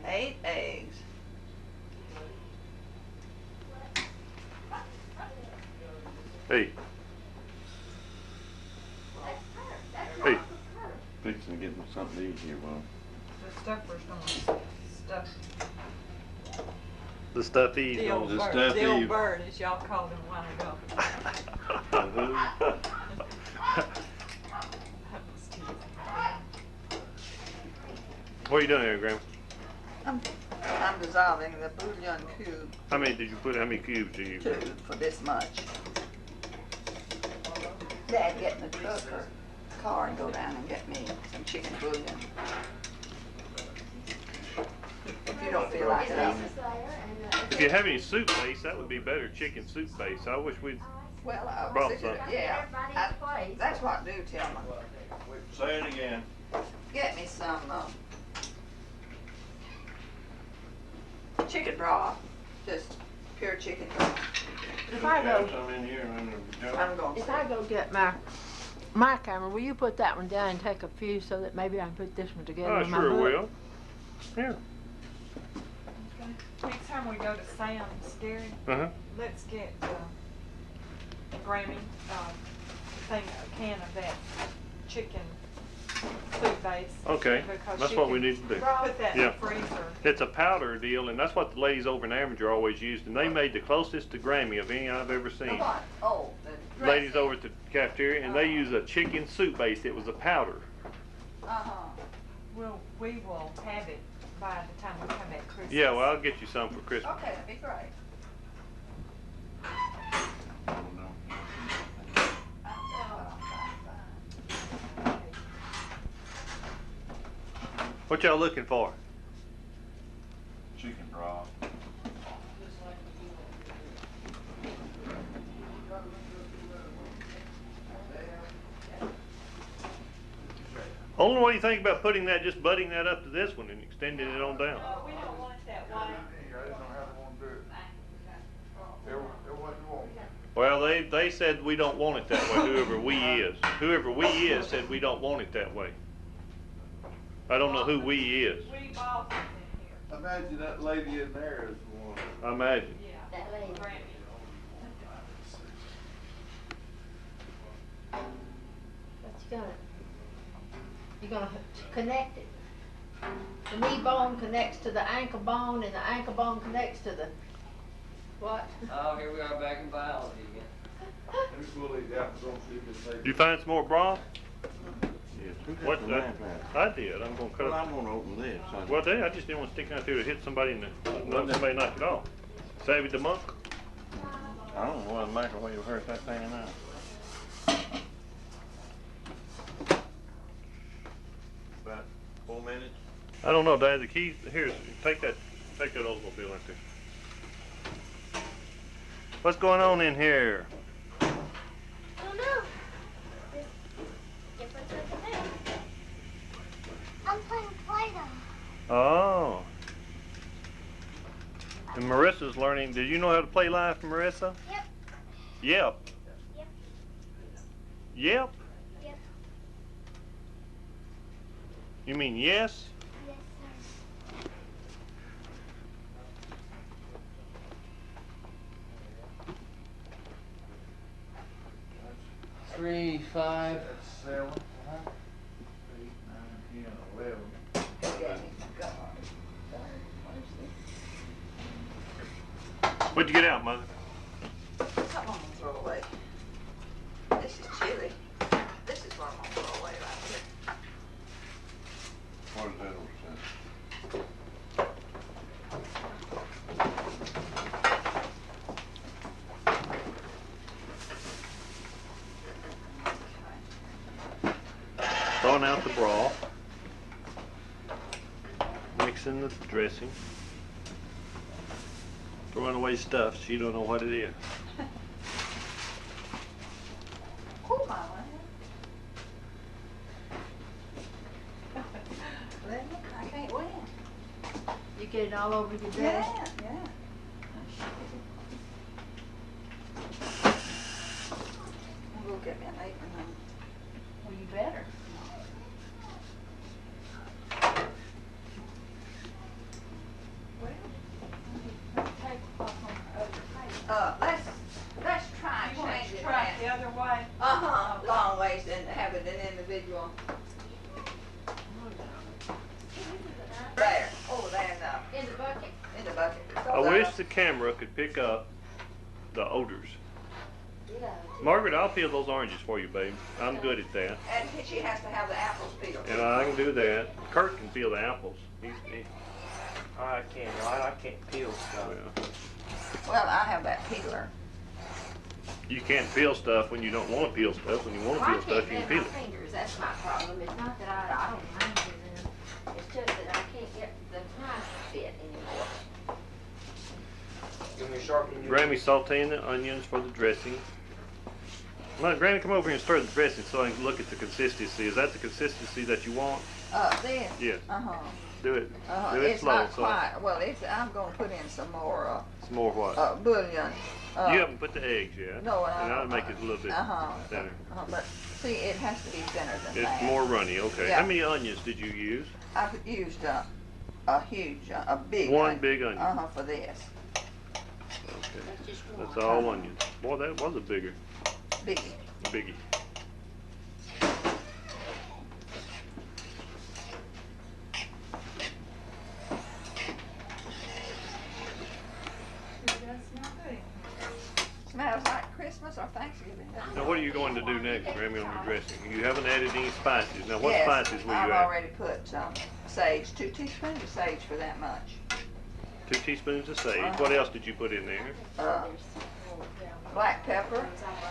Speaker 1: 8 eggs.
Speaker 3: Hey. Hey.
Speaker 4: Fixing to get me something to eat here, Bob.
Speaker 5: The stuffer's gonna stuff.
Speaker 3: The stuffy.
Speaker 5: The old
Speaker 4: The
Speaker 5: bird,
Speaker 4: stuffy.
Speaker 5: the old bird, as y'all called him a while ago. That was teasing.
Speaker 3: What are you doing here, Graham?
Speaker 1: I'm dissolving the bouillon cube
Speaker 3: How many did you put? How many cubes do you?
Speaker 1: 2 for this much. Dad, get in the truck or car and go down and get me some chicken bouillon. If you don't feel like it.
Speaker 3: If you have any soup base, that would be better. Chicken soup base. I wish we'd.
Speaker 1: Well, I
Speaker 3: Brought
Speaker 1: was thinking,
Speaker 3: some.
Speaker 1: yeah, that's what I do tell me.
Speaker 4: Say it again.
Speaker 1: Get me some, chicken broth, just pure chicken broth.
Speaker 11: If I
Speaker 4: Got
Speaker 11: go,
Speaker 4: some in here and
Speaker 1: I'm gonna
Speaker 11: if I go get my camera, will you put that one down and take a few so that maybe I can put this one together
Speaker 3: I
Speaker 11: with my
Speaker 3: sure
Speaker 11: book?
Speaker 3: will. Yeah.
Speaker 5: Next time we go to Sam's, Gary,
Speaker 3: Uh-huh.
Speaker 5: let's get, Grammy, a can of that chicken soup base.
Speaker 3: Okay.
Speaker 5: Because
Speaker 3: That's
Speaker 5: she
Speaker 3: what we
Speaker 5: can
Speaker 3: need to do.
Speaker 5: Put that in
Speaker 3: Yeah.
Speaker 5: the freezer.
Speaker 3: It's a powder deal, and that's what the ladies over in Avenger always used, and they made the closest to Grammy of any I've ever seen.
Speaker 1: What? Oh, the
Speaker 3: Ladies
Speaker 1: dressing.
Speaker 3: over at the cafeteria, and they use a chicken soup base. It was a powder.
Speaker 1: Uh-huh.
Speaker 5: Well, we will have it by the time we come at Christmas.
Speaker 3: Yeah, well, I'll get you some for Christmas.
Speaker 1: Okay, that'd be great.
Speaker 3: What y'all looking for?
Speaker 4: chicken broth.
Speaker 3: Olin, what do you think about putting that, just butting that up to this one and extending it on down?
Speaker 5: We don't want that way.
Speaker 3: Well, they said we don't want it that way, whoever we is. Whoever we is said we don't want it that way. I don't know who we is.
Speaker 5: We bought it in here.
Speaker 7: Imagine that lady in there is one.
Speaker 3: I imagine.
Speaker 5: Yeah.
Speaker 11: That lady.
Speaker 5: Grammy.
Speaker 11: But you're gonna connect it. The knee bone connects to the ankle bone, and the ankle bone connects to the, what?
Speaker 8: Oh, here we are back in biology again.
Speaker 7: Who's will eat apples on so you can say.
Speaker 3: Did you find some more broth?
Speaker 4: Yes. Who got
Speaker 3: What?
Speaker 4: the knife out?
Speaker 3: I did. I'm gonna cut
Speaker 4: Well,
Speaker 3: it.
Speaker 4: I'm gonna open this.
Speaker 3: Well, I just didn't want to stick it out there to hit somebody in the, somebody knock it off. Savvy the monk?
Speaker 4: I don't know why the microwave hurt that thing out. About 4 minutes.
Speaker 3: I don't know, Dad. The key, here's, take that Oldsmobile out there. What's going on in here?
Speaker 13: I don't know. Different type of thing. I'm playing Play-Doh.
Speaker 3: Oh. And Marissa's learning. Did you know how to play live from Marissa?
Speaker 13: Yep.
Speaker 3: Yep.
Speaker 13: Yep.
Speaker 3: Yep. You mean yes?
Speaker 13: Yes, sir.
Speaker 8: 3, 5.
Speaker 7: That's 7, 8, 9, 10, 11.
Speaker 3: What'd you get out, Mother?
Speaker 1: Something I'm gonna throw away. This is chili. This is what I'm gonna throw away right here.
Speaker 4: What is that old stuff?
Speaker 3: Throwing out the broth. Mixing the dressing. Throwing away stuff she don't know what it is.
Speaker 1: Cool, Mama. Linda, I can't win.
Speaker 11: You get it all over your dress?
Speaker 1: Yeah, yeah. I'm gonna get me an apron on.
Speaker 11: Well, you better.
Speaker 1: Let's try
Speaker 5: You
Speaker 1: change
Speaker 5: should
Speaker 1: it.
Speaker 5: try it the other way.
Speaker 1: Long ways and have it an individual. There, over there
Speaker 11: In the bucket?
Speaker 1: in the bucket.
Speaker 3: I wish the camera could pick up the odors. Margaret, I'll peel those oranges for you, babe. I'm good at that.
Speaker 1: And she has to have the apples peeled.
Speaker 3: And I can do that. Kurt can peel the apples.
Speaker 12: I can't peel stuff.
Speaker 1: Well, I have that peeler.
Speaker 3: You can't peel stuff when you don't want to peel stuff. When you want to
Speaker 11: Well, I
Speaker 3: peel stuff, you
Speaker 11: can't
Speaker 3: can
Speaker 11: bend
Speaker 3: peel
Speaker 11: my
Speaker 3: it.
Speaker 11: fingers, that's my problem. It's not that I don't mind bending them. It's just that I can't get the knife to fit anymore.
Speaker 12: Give me a sharpening.
Speaker 3: Grammy sauteing the onions for the dressing. Granny, come over here and stir the dressing so I can look at the consistency. Is that the consistency that you want?
Speaker 1: This?
Speaker 3: Yes. Do it. Do it
Speaker 1: It's
Speaker 3: slow.
Speaker 1: not quite, well, I'm gonna put in some more,
Speaker 3: Some more what?
Speaker 1: bouillon.
Speaker 3: You haven't put the eggs yet.
Speaker 1: No,
Speaker 3: and that'll make it a little bit thinner.
Speaker 1: But see, it has to be thinner than that.
Speaker 3: It's more runny. Okay.
Speaker 1: Yeah.
Speaker 3: How many onions did you use?
Speaker 1: I've used a huge, a big
Speaker 3: One
Speaker 1: onion.
Speaker 3: big onion.
Speaker 1: For this.
Speaker 3: Okay.
Speaker 11: That's just one.
Speaker 3: That's all onions. Boy, that was a biggie.
Speaker 1: Biggie. Smells like Christmas or Thanksgiving.
Speaker 3: Now, what are you going to do next, Grammy, on the dressing? You haven't added any spices. Now, what
Speaker 1: Yes,
Speaker 3: spices will you
Speaker 1: I've
Speaker 3: add?
Speaker 1: already put sage, 2 teaspoons of sage for that much.
Speaker 3: 2 teaspoons of sage. What else did you put in there?
Speaker 1: Black pepper,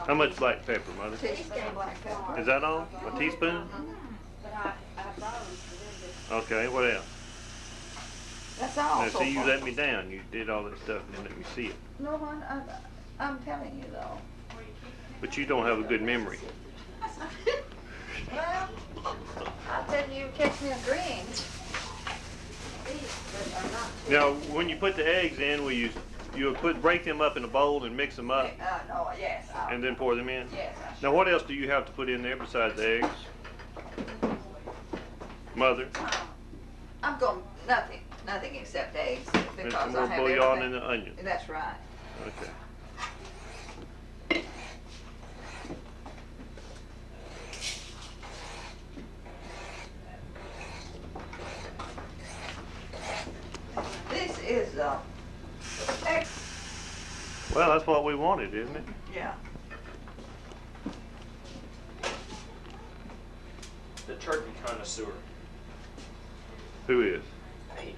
Speaker 3: How much black pepper, Mother?
Speaker 1: teaspoon of black pepper.
Speaker 3: Is that all? A teaspoon? Okay, what else?
Speaker 1: That's all.
Speaker 3: Now,
Speaker 1: so
Speaker 3: see, you
Speaker 1: far.
Speaker 3: let me down. You did all that stuff and didn't let me see it.
Speaker 1: No, I'm telling you though.
Speaker 3: But you don't have a good memory.
Speaker 1: Well, I tell you, catch me a green.
Speaker 3: Now, when you put the eggs in, will you break them up in a bowl and mix them up
Speaker 1: No, yes.
Speaker 3: and then pour them in?
Speaker 1: Yes.
Speaker 3: Now, what else do you have to put in there besides the eggs? Mother?
Speaker 1: I'm going, nothing except eggs
Speaker 3: And
Speaker 1: because
Speaker 3: some
Speaker 1: I
Speaker 3: more
Speaker 1: have
Speaker 3: bouillon
Speaker 1: everything.
Speaker 3: and the onion.
Speaker 1: That's right.
Speaker 3: Okay.
Speaker 1: This is egg.
Speaker 3: Well, that's what we wanted, isn't it?
Speaker 1: Yeah.
Speaker 12: The turkey connoisseur.
Speaker 3: Who is?
Speaker 12: Me.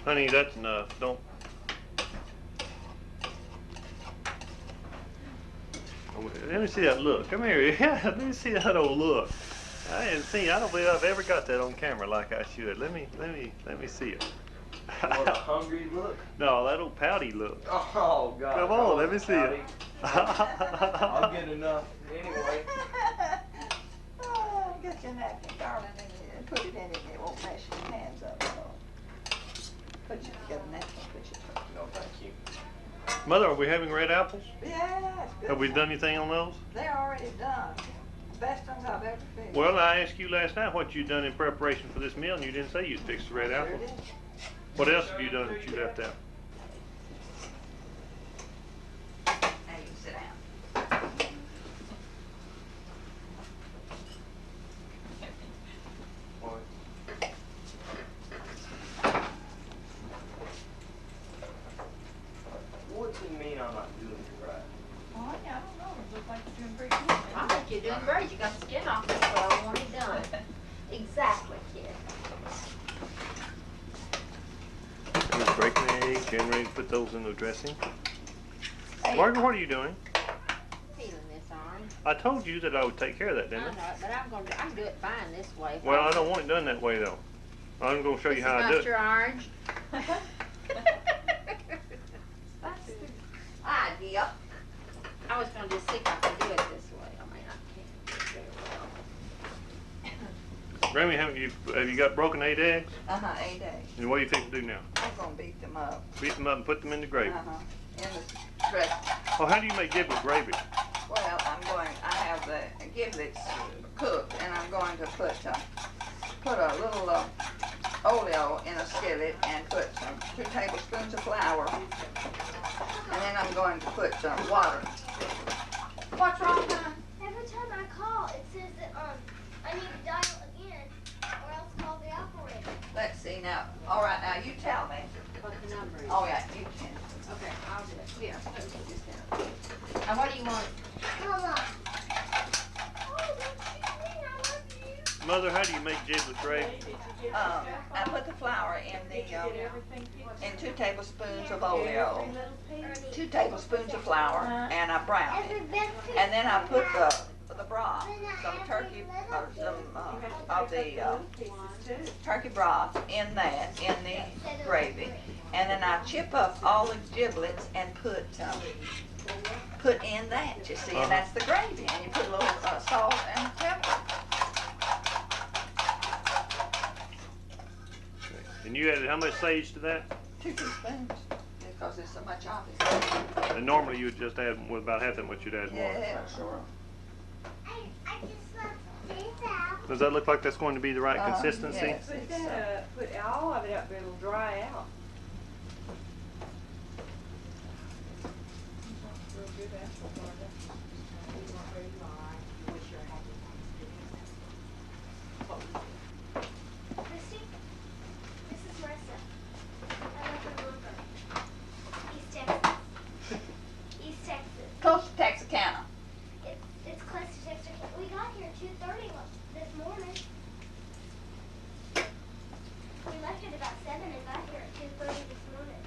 Speaker 3: Honey, that's enough. Don't. Let me see that look. Come here. Yeah, let me see that old look. I didn't see. I don't believe I've ever got that on camera like I should. Let me see it.
Speaker 12: More of a hungry look.
Speaker 3: No, that old pouty look.
Speaker 12: Oh God.
Speaker 3: Come on, let me see
Speaker 12: Pouty.
Speaker 3: it.
Speaker 12: I'll get enough anyway.
Speaker 1: Oh, get your napkin, darling, in it and put it in it. It won't mess your hands up. So. Put your napkin. Put your.
Speaker 12: No, thank you.
Speaker 3: Mother, are we having red apples?
Speaker 1: Yeah, it's good.
Speaker 3: Have we done anything on those?
Speaker 1: They're already done. Best ones I've ever fixed.
Speaker 3: Well, I asked you last night what you'd done in preparation for this meal, and you didn't say you'd fixed the red
Speaker 1: Sure
Speaker 3: apples.
Speaker 1: did.
Speaker 3: What else have you done that you left out?
Speaker 1: Now you can sit down.
Speaker 12: What's it mean I'm not doing it right?
Speaker 1: Oh, yeah, I don't know. It looks like you're doing pretty good.
Speaker 11: I think you're doing great. You got the skin off this, but I want it done. Exactly, kid.
Speaker 3: I was breaking the eggs, getting ready to put those in the dressing. Margaret, what are you doing?
Speaker 11: Peeling this orange.
Speaker 3: I told you that I would take care of that,
Speaker 11: I
Speaker 3: didn't
Speaker 11: know
Speaker 3: I?
Speaker 11: it, but I can do it fine this way.
Speaker 3: Well, I don't want it done that way, though. I'm going to show you how I do
Speaker 11: This is not
Speaker 3: it.
Speaker 11: your orange. That's the idea. I was gonna just see if I could do it this way. I mean, I can't do it very well.
Speaker 3: Grammy, have you got broken 8 eggs?
Speaker 1: 8 eggs.
Speaker 3: And what do you think to do now?
Speaker 1: I'm gonna beat them up.
Speaker 3: Beat them up and put them in the gravy.
Speaker 1: In the dressing.
Speaker 3: Oh, how do you make giblet gravy?
Speaker 1: Well, I have the giblets cooked, and I'm going to put a little oleo in a skillet and put 2 tablespoons of flour, and then I'm going to put some water. What's wrong, hon?
Speaker 13: Every time I call, it says that I need to dial again, or else call the operator.
Speaker 1: Let's see now. All right, now you tell me.
Speaker 11: What the number is.
Speaker 1: Oh yeah, you can.
Speaker 11: Okay, I'll do it. Here, let me put this down. Now, what do you want?
Speaker 13: Mama. Oh, don't you mean I love you?
Speaker 3: Mother, how do you make giblet gravy?
Speaker 1: I put the flour in in 2 tablespoons of oleo, 2 tablespoons of flour, and I brown it. And then I put the broth, some turkey, or some of the turkey broth in the gravy. And then I chip up all the giblets and put in that, you see, and that's the gravy. And you put a little salt and pepper.
Speaker 3: And you added how much sage to that?
Speaker 1: 2 teaspoons, because there's so much of it.
Speaker 3: And normally you would just add about half that much you'd add water.
Speaker 1: Yeah, sure.
Speaker 13: I just love this out.
Speaker 3: Does that look like that's going to be the right consistency?
Speaker 1: Yes, it's,
Speaker 5: Put all of it up, but it'll dry out.
Speaker 13: Christy, this is Marissa. I live in Wilbur, East Texas. East Texas.
Speaker 1: close to Texarkana.
Speaker 13: It's close to Texarkana. We got here at 2:30 this morning. We left at about 7 and got here at 2:30 this morning.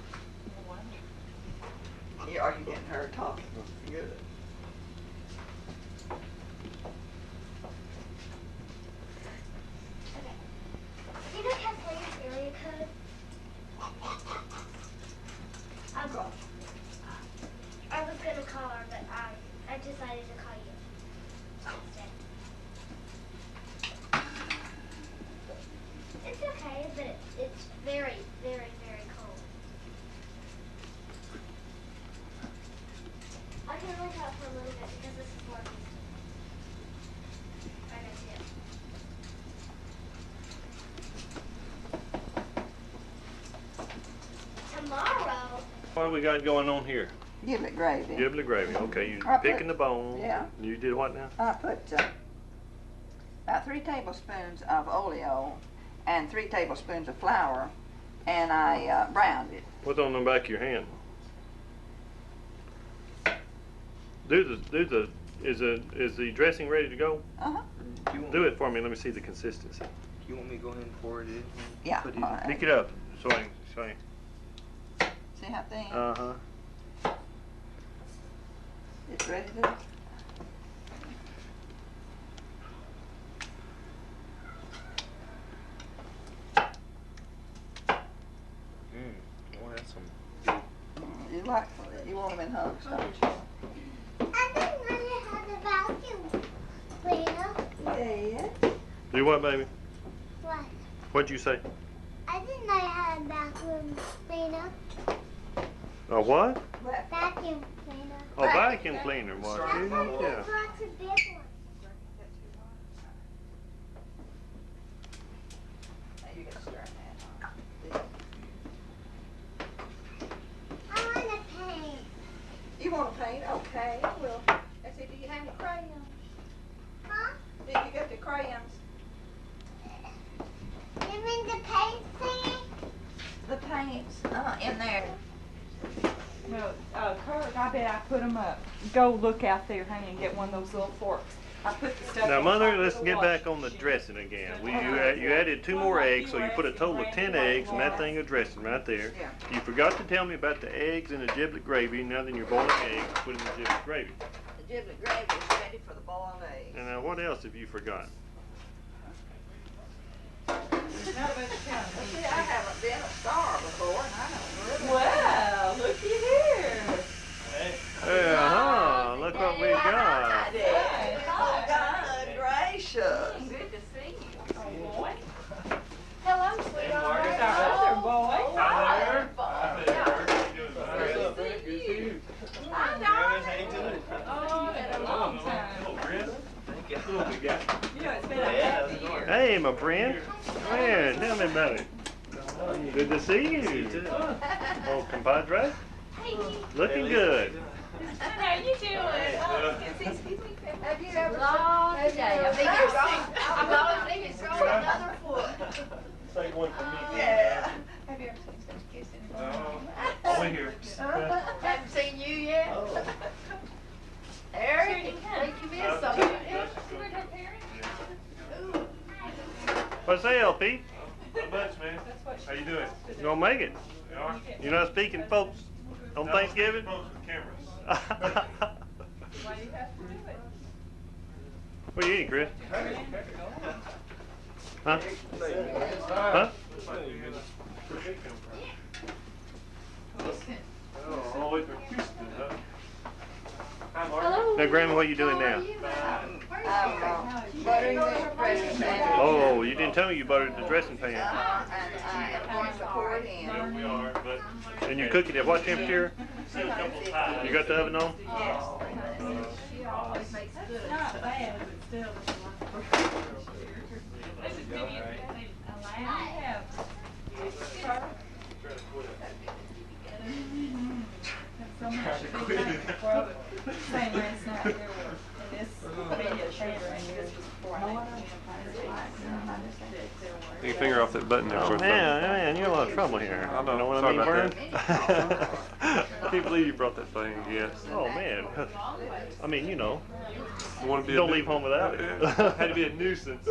Speaker 1: Are you getting her talking? Good.
Speaker 13: Okay. You know Kathleen's area code? I was gonna call her, but I decided to call you instead. It's okay, but it's very, very, very cold. I can only talk for a little bit because this is more peaceful. I miss you. Tomorrow.
Speaker 3: What do we got going on here?
Speaker 1: Giblet gravy.
Speaker 3: Giblet gravy. Okay,
Speaker 1: I
Speaker 3: you
Speaker 1: put-
Speaker 3: picking the bone.
Speaker 1: Yeah.
Speaker 3: You did what now?
Speaker 1: I put about 3 tablespoons of oleo and 3 tablespoons of flour, and I browned it.
Speaker 3: What's on the back of your hand? Is the dressing ready to go?
Speaker 1: Uh-huh.
Speaker 3: Do it for me. Let me see the consistency.
Speaker 12: You want me to go ahead and pour it in?
Speaker 1: Yeah.
Speaker 12: Put it in?
Speaker 1: all right.
Speaker 3: Pick it up so I
Speaker 1: See how thin?
Speaker 3: Uh-huh.
Speaker 1: It's ready to.
Speaker 3: Boy, that's some.
Speaker 1: You like you want them in hunks, don't you?
Speaker 13: I didn't know you had a vacuum cleaner.
Speaker 1: Yeah.
Speaker 3: Do what, baby?
Speaker 13: What?
Speaker 3: What'd you say?
Speaker 13: I didn't know you had a vacuum cleaner.
Speaker 3: A what?
Speaker 13: Vacuum cleaner.
Speaker 3: Oh, vacuum cleaner, what?
Speaker 13: That's
Speaker 3: Yeah.
Speaker 13: lots of big ones.
Speaker 1: Now you gotta stir that.
Speaker 13: I want to paint.
Speaker 1: You want to paint? Okay, well, let's see, do you have any crayons?
Speaker 13: Huh?
Speaker 1: Did you get the crayons?
Speaker 13: You mean the paint thingy?
Speaker 1: The paints, in there.
Speaker 5: Well, Kurt, I bet I put them up. Go look out there, honey, and get one of those little forks. I put the stuff
Speaker 3: Now,
Speaker 5: on
Speaker 3: Mother,
Speaker 5: top of
Speaker 3: let's
Speaker 5: the
Speaker 3: get
Speaker 5: washing
Speaker 3: back on the
Speaker 5: machine.
Speaker 3: dressing again. You added 2 more eggs, so you put a total of 10 eggs in that thing of dressing right there.
Speaker 1: Yeah.
Speaker 3: You forgot to tell me about the eggs and the giblet gravy. Now then you're boiling eggs, put in the giblet gravy.
Speaker 1: The giblet gravy is ready for the boiled eggs.
Speaker 3: And now what else have you forgotten?
Speaker 5: There's not much counting.
Speaker 1: See, I haven't been a star before, and I don't really.
Speaker 5: Wow, looky here.
Speaker 3: Yeah, look what we got.
Speaker 1: Oh, God gracious.
Speaker 6: Good to see you.
Speaker 5: Oh, boy.
Speaker 11: Hello, sweetheart.
Speaker 5: There's our other boy. Oh, in a long time. You know, it's been a half a year.
Speaker 3: Hey, my friend. Man, tell me about it. Good to see you. Oh, compadre. Looking good.
Speaker 5: How you doing?
Speaker 1: Have you ever
Speaker 11: Long day. I think you're going. I'm going to grow another foot.
Speaker 3: Take one for me.
Speaker 1: Yeah. Have you ever seen such kissing?
Speaker 3: Only here.
Speaker 11: Haven't seen you yet. Eric, I think you missed something.
Speaker 3: What's that, LP?
Speaker 12: Not much, man. How you doing?
Speaker 3: You gonna make it?
Speaker 12: You are?
Speaker 3: You're not speaking, folks, on Thanksgiving?
Speaker 12: Folks with cameras.
Speaker 5: Why do you have to do it?
Speaker 3: What are you eating, Chris? Huh? Huh?
Speaker 12: Oh, all the way from Houston, huh? Hi, Mark.
Speaker 11: Hello.
Speaker 3: Now, Grandma, what are you doing now?
Speaker 1: Buttering the dressing pan.
Speaker 3: Oh, you didn't tell me you buttered the dressing pan.
Speaker 1: And I am going to pour it in.
Speaker 12: Yeah, we are, but
Speaker 3: And you're cooking at what temperature?
Speaker 12: said a couple times.
Speaker 3: You got the oven on?
Speaker 1: Yes.
Speaker 11: She always makes good.
Speaker 5: It's not bad, but still. This is maybe a lamb. Have. So much big throw it. Same last night there were, and this video camera, and this was before I
Speaker 14: Take your finger off that button there.
Speaker 3: Oh,
Speaker 14: for a
Speaker 3: man, you're in a lot of trouble here.
Speaker 14: I know.
Speaker 3: You know what
Speaker 14: Sorry
Speaker 3: I mean,
Speaker 14: about
Speaker 3: Vern?
Speaker 14: I can't believe you brought that thing, yes.
Speaker 3: Oh, man. I mean, you know,
Speaker 14: You want to be
Speaker 3: don't leave home without it.
Speaker 14: Had to be a nuisance.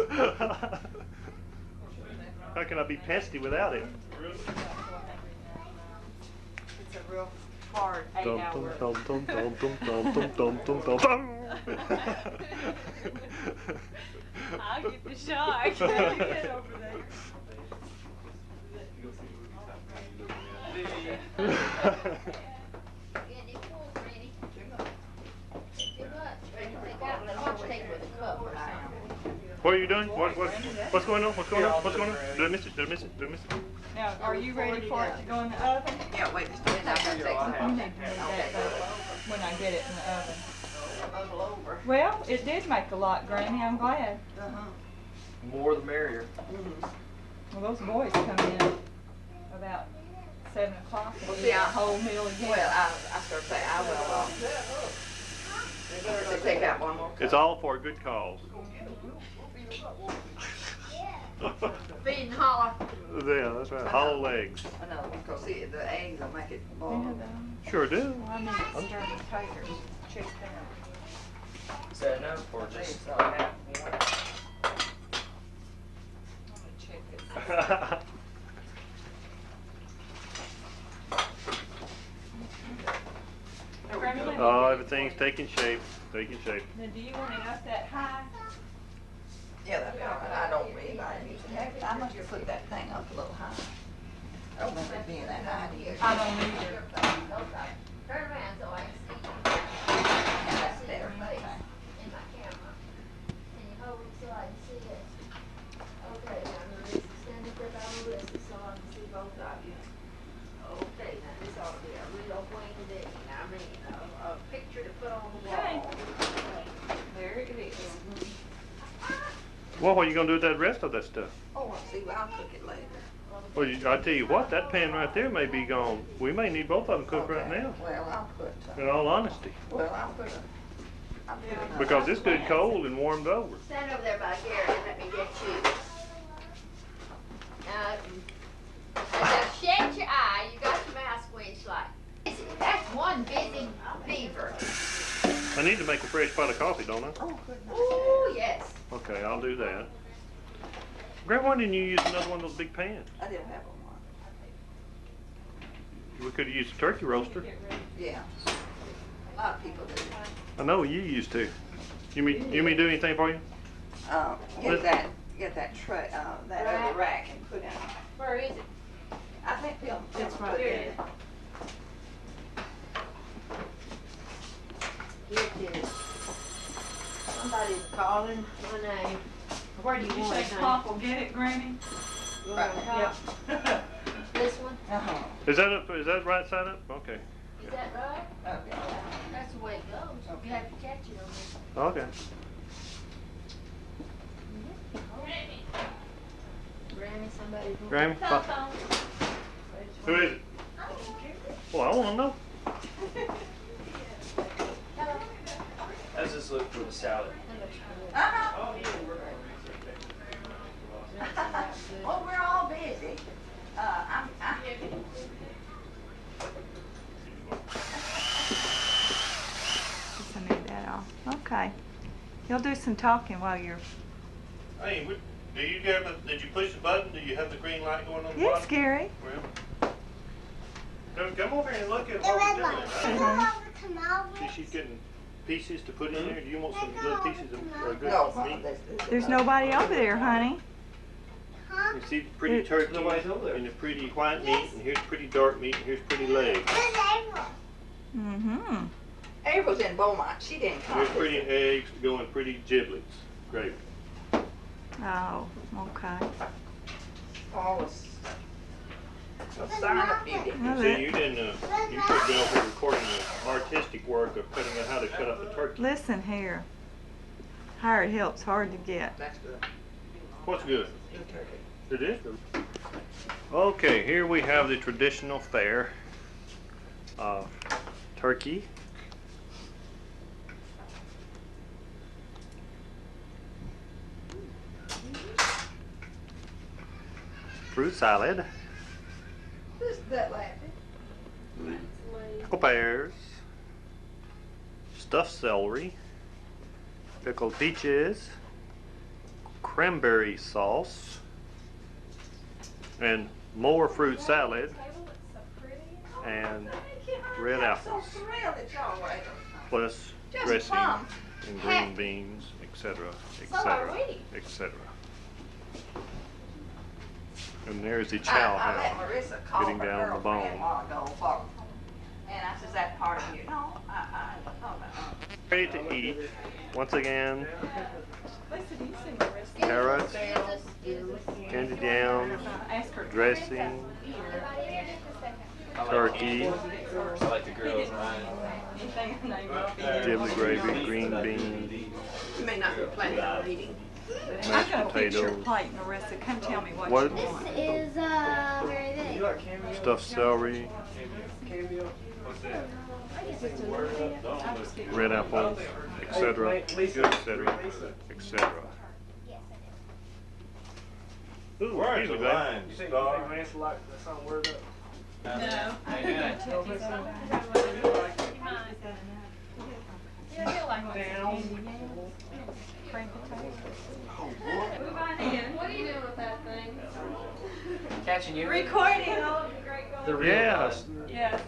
Speaker 3: How can I be pesty without it?
Speaker 5: It's a real hard
Speaker 3: Dum
Speaker 5: 8-hour.
Speaker 3: dum dum dum dum dum dum dum dum dum dum.
Speaker 5: I'll get the shock. Get over there.
Speaker 3: What are you doing? What's going on? What's going on? What's going on? Did I miss it? Did I miss it? Did I miss it?
Speaker 5: Now, are you ready for it to go in the oven?
Speaker 1: Yeah, wait just a minute. I'm gonna take
Speaker 5: You
Speaker 1: some.
Speaker 5: need to move that though, when I get it in the oven.
Speaker 1: Bubble over.
Speaker 5: Well, it did make a lot, Granny, I'm glad.
Speaker 12: More the merrier.
Speaker 5: Well, those boys come in about 7 o'clock
Speaker 1: Well,
Speaker 5: and
Speaker 1: see,
Speaker 5: eat a
Speaker 1: I-
Speaker 5: whole meal again.
Speaker 1: Well, I start saying, I will, to take out one more cup.
Speaker 3: It's all for a good cause.
Speaker 11: Feeding holler.
Speaker 3: Yeah, that's right. Hollow legs.
Speaker 1: I know, because see, the eggs will make it boil.
Speaker 3: Sure do.
Speaker 5: I need to stir the taters. Check that.
Speaker 12: Is that enough or just half one?
Speaker 5: Let me check this.
Speaker 3: Everything's taking shape, taking shape.
Speaker 5: Now, do you want it up that high?
Speaker 1: Yeah, that'd be all right. I don't really usually have it. I must have put that thing up a little high. I don't remember it being that high, do you?
Speaker 5: I don't either.
Speaker 11: Turn around so I can see you.
Speaker 1: Yeah, that's
Speaker 11: See your
Speaker 1: better.
Speaker 11: face
Speaker 1: Okay.
Speaker 11: in my camera. And you hold it so I can see it. Okay, now Marissa, stand up there by Marissa so I can see both of you. Okay, now this ought to be a real queen day. I mean, a picture to put on the wall.
Speaker 5: There it is.
Speaker 3: Well, what are you gonna do with that rest of that stuff?
Speaker 1: Oh, I'll see, I'll cook it later.
Speaker 3: Well, I tell you what, that pan right there may be gone. We may need both of them cooked right
Speaker 1: Okay.
Speaker 3: now,
Speaker 1: Well, I'll put,
Speaker 3: in all honesty.
Speaker 1: I'll put a.
Speaker 3: Because it's good cold and warmed over.
Speaker 11: Stand over there by Gary and let me get you. Now shade your eye, you got your mouse squenched like. That's one busy beaver.
Speaker 3: I need to make a fresh pot of coffee, don't I?
Speaker 1: Oh, good night.
Speaker 11: Ooh, yes.
Speaker 3: Okay, I'll do that. Greg, why didn't you use another one of those big pans?
Speaker 1: I didn't have one.
Speaker 3: We could have used a turkey roaster.
Speaker 1: Yeah. A lot of people do.
Speaker 3: I know you used to. You mean do anything for you?
Speaker 1: Get that tray, that other rack and put in.
Speaker 11: Where is it?
Speaker 1: I think they'll
Speaker 5: It's right
Speaker 1: put
Speaker 5: there.
Speaker 1: it.
Speaker 11: It is. Somebody's calling my name. Where do you
Speaker 5: You
Speaker 11: want
Speaker 5: say
Speaker 11: it, honey?
Speaker 5: Pop will get it, Granny?
Speaker 11: You want it, Pop?
Speaker 5: Yep.
Speaker 11: This one?
Speaker 1: Uh-huh.
Speaker 3: Is that right side up? Okay.
Speaker 11: Is that right?
Speaker 1: Okay.
Speaker 11: That's the way it goes. You have to catch it on this.
Speaker 3: Okay.
Speaker 11: Grammy, somebody.
Speaker 3: Grammy, Pop. Who is it? Well, I want to know.
Speaker 8: How's this look for the salad?
Speaker 1: Uh-huh. Well, we're all busy.
Speaker 5: Just I need that off. Okay. You'll do some talking while you're.
Speaker 3: Hey, did you push the button? Do you have the green light going on the
Speaker 5: Yes,
Speaker 3: bottom?
Speaker 5: Gary.
Speaker 3: Well, come over here and look at what we're doing.
Speaker 5: Mhm.
Speaker 3: See, she's getting pieces to put in there. Do you want some little pieces of good
Speaker 1: No,
Speaker 3: meat?
Speaker 5: There's nobody over there, honey.
Speaker 3: You see the pretty turkey
Speaker 8: Nobody's over there.
Speaker 3: and the pretty white meat, and here's pretty dark meat, and here's pretty legs.
Speaker 5: Mm-hmm.
Speaker 1: April's in Beaumont. She didn't come.
Speaker 3: Here's pretty eggs to go in pretty giblets. Gravy.
Speaker 5: Oh, okay.
Speaker 1: Paul was a sign of beauty.
Speaker 5: Well,
Speaker 3: See, you didn't, you should have been over here recording the artistic work of cutting out how to cut up the turkey.
Speaker 5: Listen here. Hired help's hard to get.
Speaker 1: That's good.
Speaker 3: What's good?
Speaker 1: Good turkey.
Speaker 3: It is. Okay, here we have the traditional fare of turkey. Fruit salad.
Speaker 1: This is that laughing.
Speaker 3: Pickled pears. Stuffed celery. Pickled peaches. Cranberry sauce. And more fruit salad. And red apples.
Speaker 1: So thrilled that y'all were able to come.
Speaker 3: Plus
Speaker 1: Just
Speaker 3: dressing
Speaker 1: plum.
Speaker 3: and green beans, etc.,
Speaker 11: So are
Speaker 3: etc.,
Speaker 11: we.
Speaker 3: etc. And there's the chow
Speaker 1: I let
Speaker 3: hound
Speaker 1: Marissa call
Speaker 3: getting
Speaker 1: her
Speaker 3: down the
Speaker 1: girlfriend
Speaker 3: bone.
Speaker 1: a while ago for, and I says, that part of you? No,
Speaker 3: Ready to eat. Once again,
Speaker 5: Lisa, do you see Marissa?
Speaker 3: carrots,
Speaker 11: Excuse us.
Speaker 3: candied yams,
Speaker 5: Ask her.
Speaker 3: dressing, turkey,
Speaker 8: I like the girls, Ryan.
Speaker 5: Anything her name up.
Speaker 3: giblet gravy, green beans,
Speaker 6: You may not be planning on eating.
Speaker 5: I'm
Speaker 3: mashed
Speaker 5: gonna fix your
Speaker 3: potatoes,
Speaker 5: plate, Marissa. Come tell me what
Speaker 3: What?
Speaker 5: you want.
Speaker 13: Is very big.
Speaker 3: stuffed celery, red apples, etc., etc., etc. Ooh,
Speaker 12: Where's
Speaker 3: excuse
Speaker 12: the
Speaker 3: me, babe.
Speaker 12: line,
Speaker 9: You think
Speaker 12: Star?
Speaker 9: Lance like that song word up?
Speaker 5: No.
Speaker 6: What are you doing with that thing?
Speaker 8: Catching you.
Speaker 5: Recording.
Speaker 8: The real
Speaker 3: Yeah.
Speaker 8: us.
Speaker 5: Yes,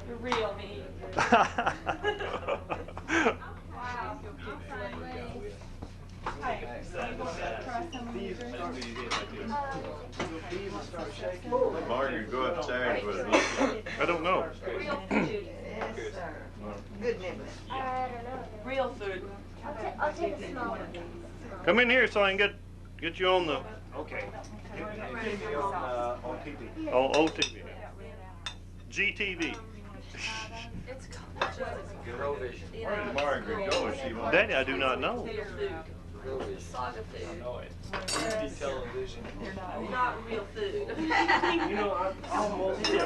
Speaker 5: the real me.
Speaker 4: Margaret, go upstairs with me.
Speaker 3: I don't know.
Speaker 1: Yes, sir. Good nibbling.
Speaker 11: I don't know.
Speaker 5: Real food.
Speaker 11: I'll take a small one.
Speaker 3: Come in here so I can get you on the
Speaker 7: Okay. Get me on TV.
Speaker 3: on OTV. GTV.
Speaker 5: It's called
Speaker 8: Grow Vision.
Speaker 4: Where did Margaret go? Is she wants
Speaker 3: Daddy, I do not know.
Speaker 8: Grow Vision.
Speaker 5: saga food.
Speaker 7: know it. Television.
Speaker 5: Not real food.
Speaker 7: You know, I almost
Speaker 5: It's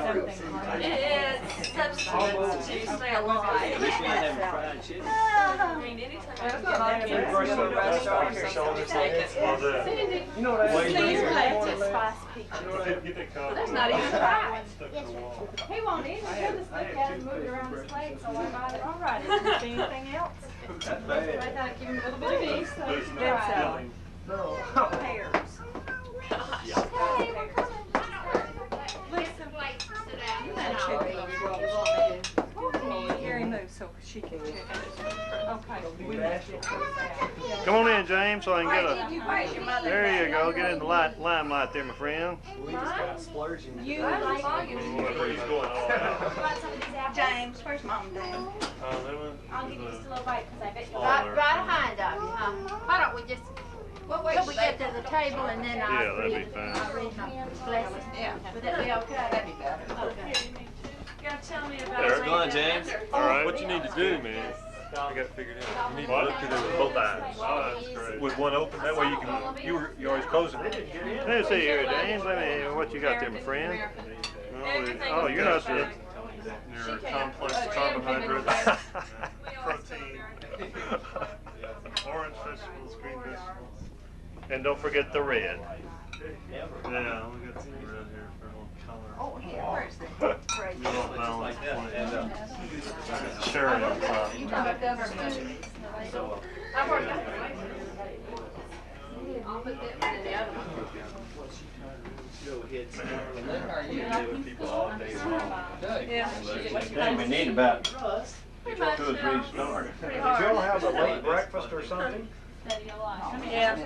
Speaker 5: substance to stay alive.
Speaker 7: fried chicken.
Speaker 5: I mean, anytime I can get out of here, go to a restaurant or something, take it.
Speaker 7: You know that.
Speaker 6: Get
Speaker 7: that cup.
Speaker 6: There's not even fries.
Speaker 11: Yes, sir.
Speaker 6: He won't eat it. He'll just look at it and move it around his plate, so I bought it. All right, did you see anything else?
Speaker 7: That's
Speaker 6: I
Speaker 7: bad.
Speaker 6: thought I'd give him a little bit of beef, so he should
Speaker 7: That's
Speaker 6: get
Speaker 7: not
Speaker 6: some
Speaker 7: filling.
Speaker 6: pears.
Speaker 11: Hey, we're coming.
Speaker 5: Gary moves so she can check it. Okay.
Speaker 3: Come on in, James, so I can get
Speaker 5: Why did you praise your mother?
Speaker 3: There you go. Get in the limelight there, my friend.
Speaker 7: We just got splurging.
Speaker 5: You like
Speaker 6: James, where's Mom and Dad?
Speaker 11: I'll give you just a little bite because I bet you.
Speaker 6: Right behind us. Why don't we just, till we get to the table and then
Speaker 3: Yeah,
Speaker 6: I'll
Speaker 3: that'd
Speaker 6: read
Speaker 3: be fine.
Speaker 6: I'll read my blessing.
Speaker 5: Yeah.
Speaker 6: Would that be okay? That'd be better. Okay.
Speaker 5: You gotta tell me about
Speaker 14: There, go on, James.
Speaker 3: All right.
Speaker 14: What you need to do, man, I got it figured out. You need to
Speaker 3: What?
Speaker 14: look through there with both eyes.
Speaker 3: Oh, that's great.
Speaker 14: With one open, that way you can, you're always closing it.
Speaker 3: Let's see here, James. Let me. What you got there, my friend? Oh, you're not the.
Speaker 14: Your complex carbohydrates, protein, orange vegetables, green vegetables.
Speaker 3: And don't forget the red.
Speaker 14: Yeah, we got some red here for a little color.
Speaker 6: Oh, here, where's the great?
Speaker 14: You don't balance plate. Cherry on top.
Speaker 6: You talk government. I've already got it. I'll put that one in the other one.
Speaker 4: people all day long.
Speaker 5: Yeah.
Speaker 4: Dang, we need about 2 or 3 stars.
Speaker 7: Did y'all have a late breakfast or something?
Speaker 5: Yeah.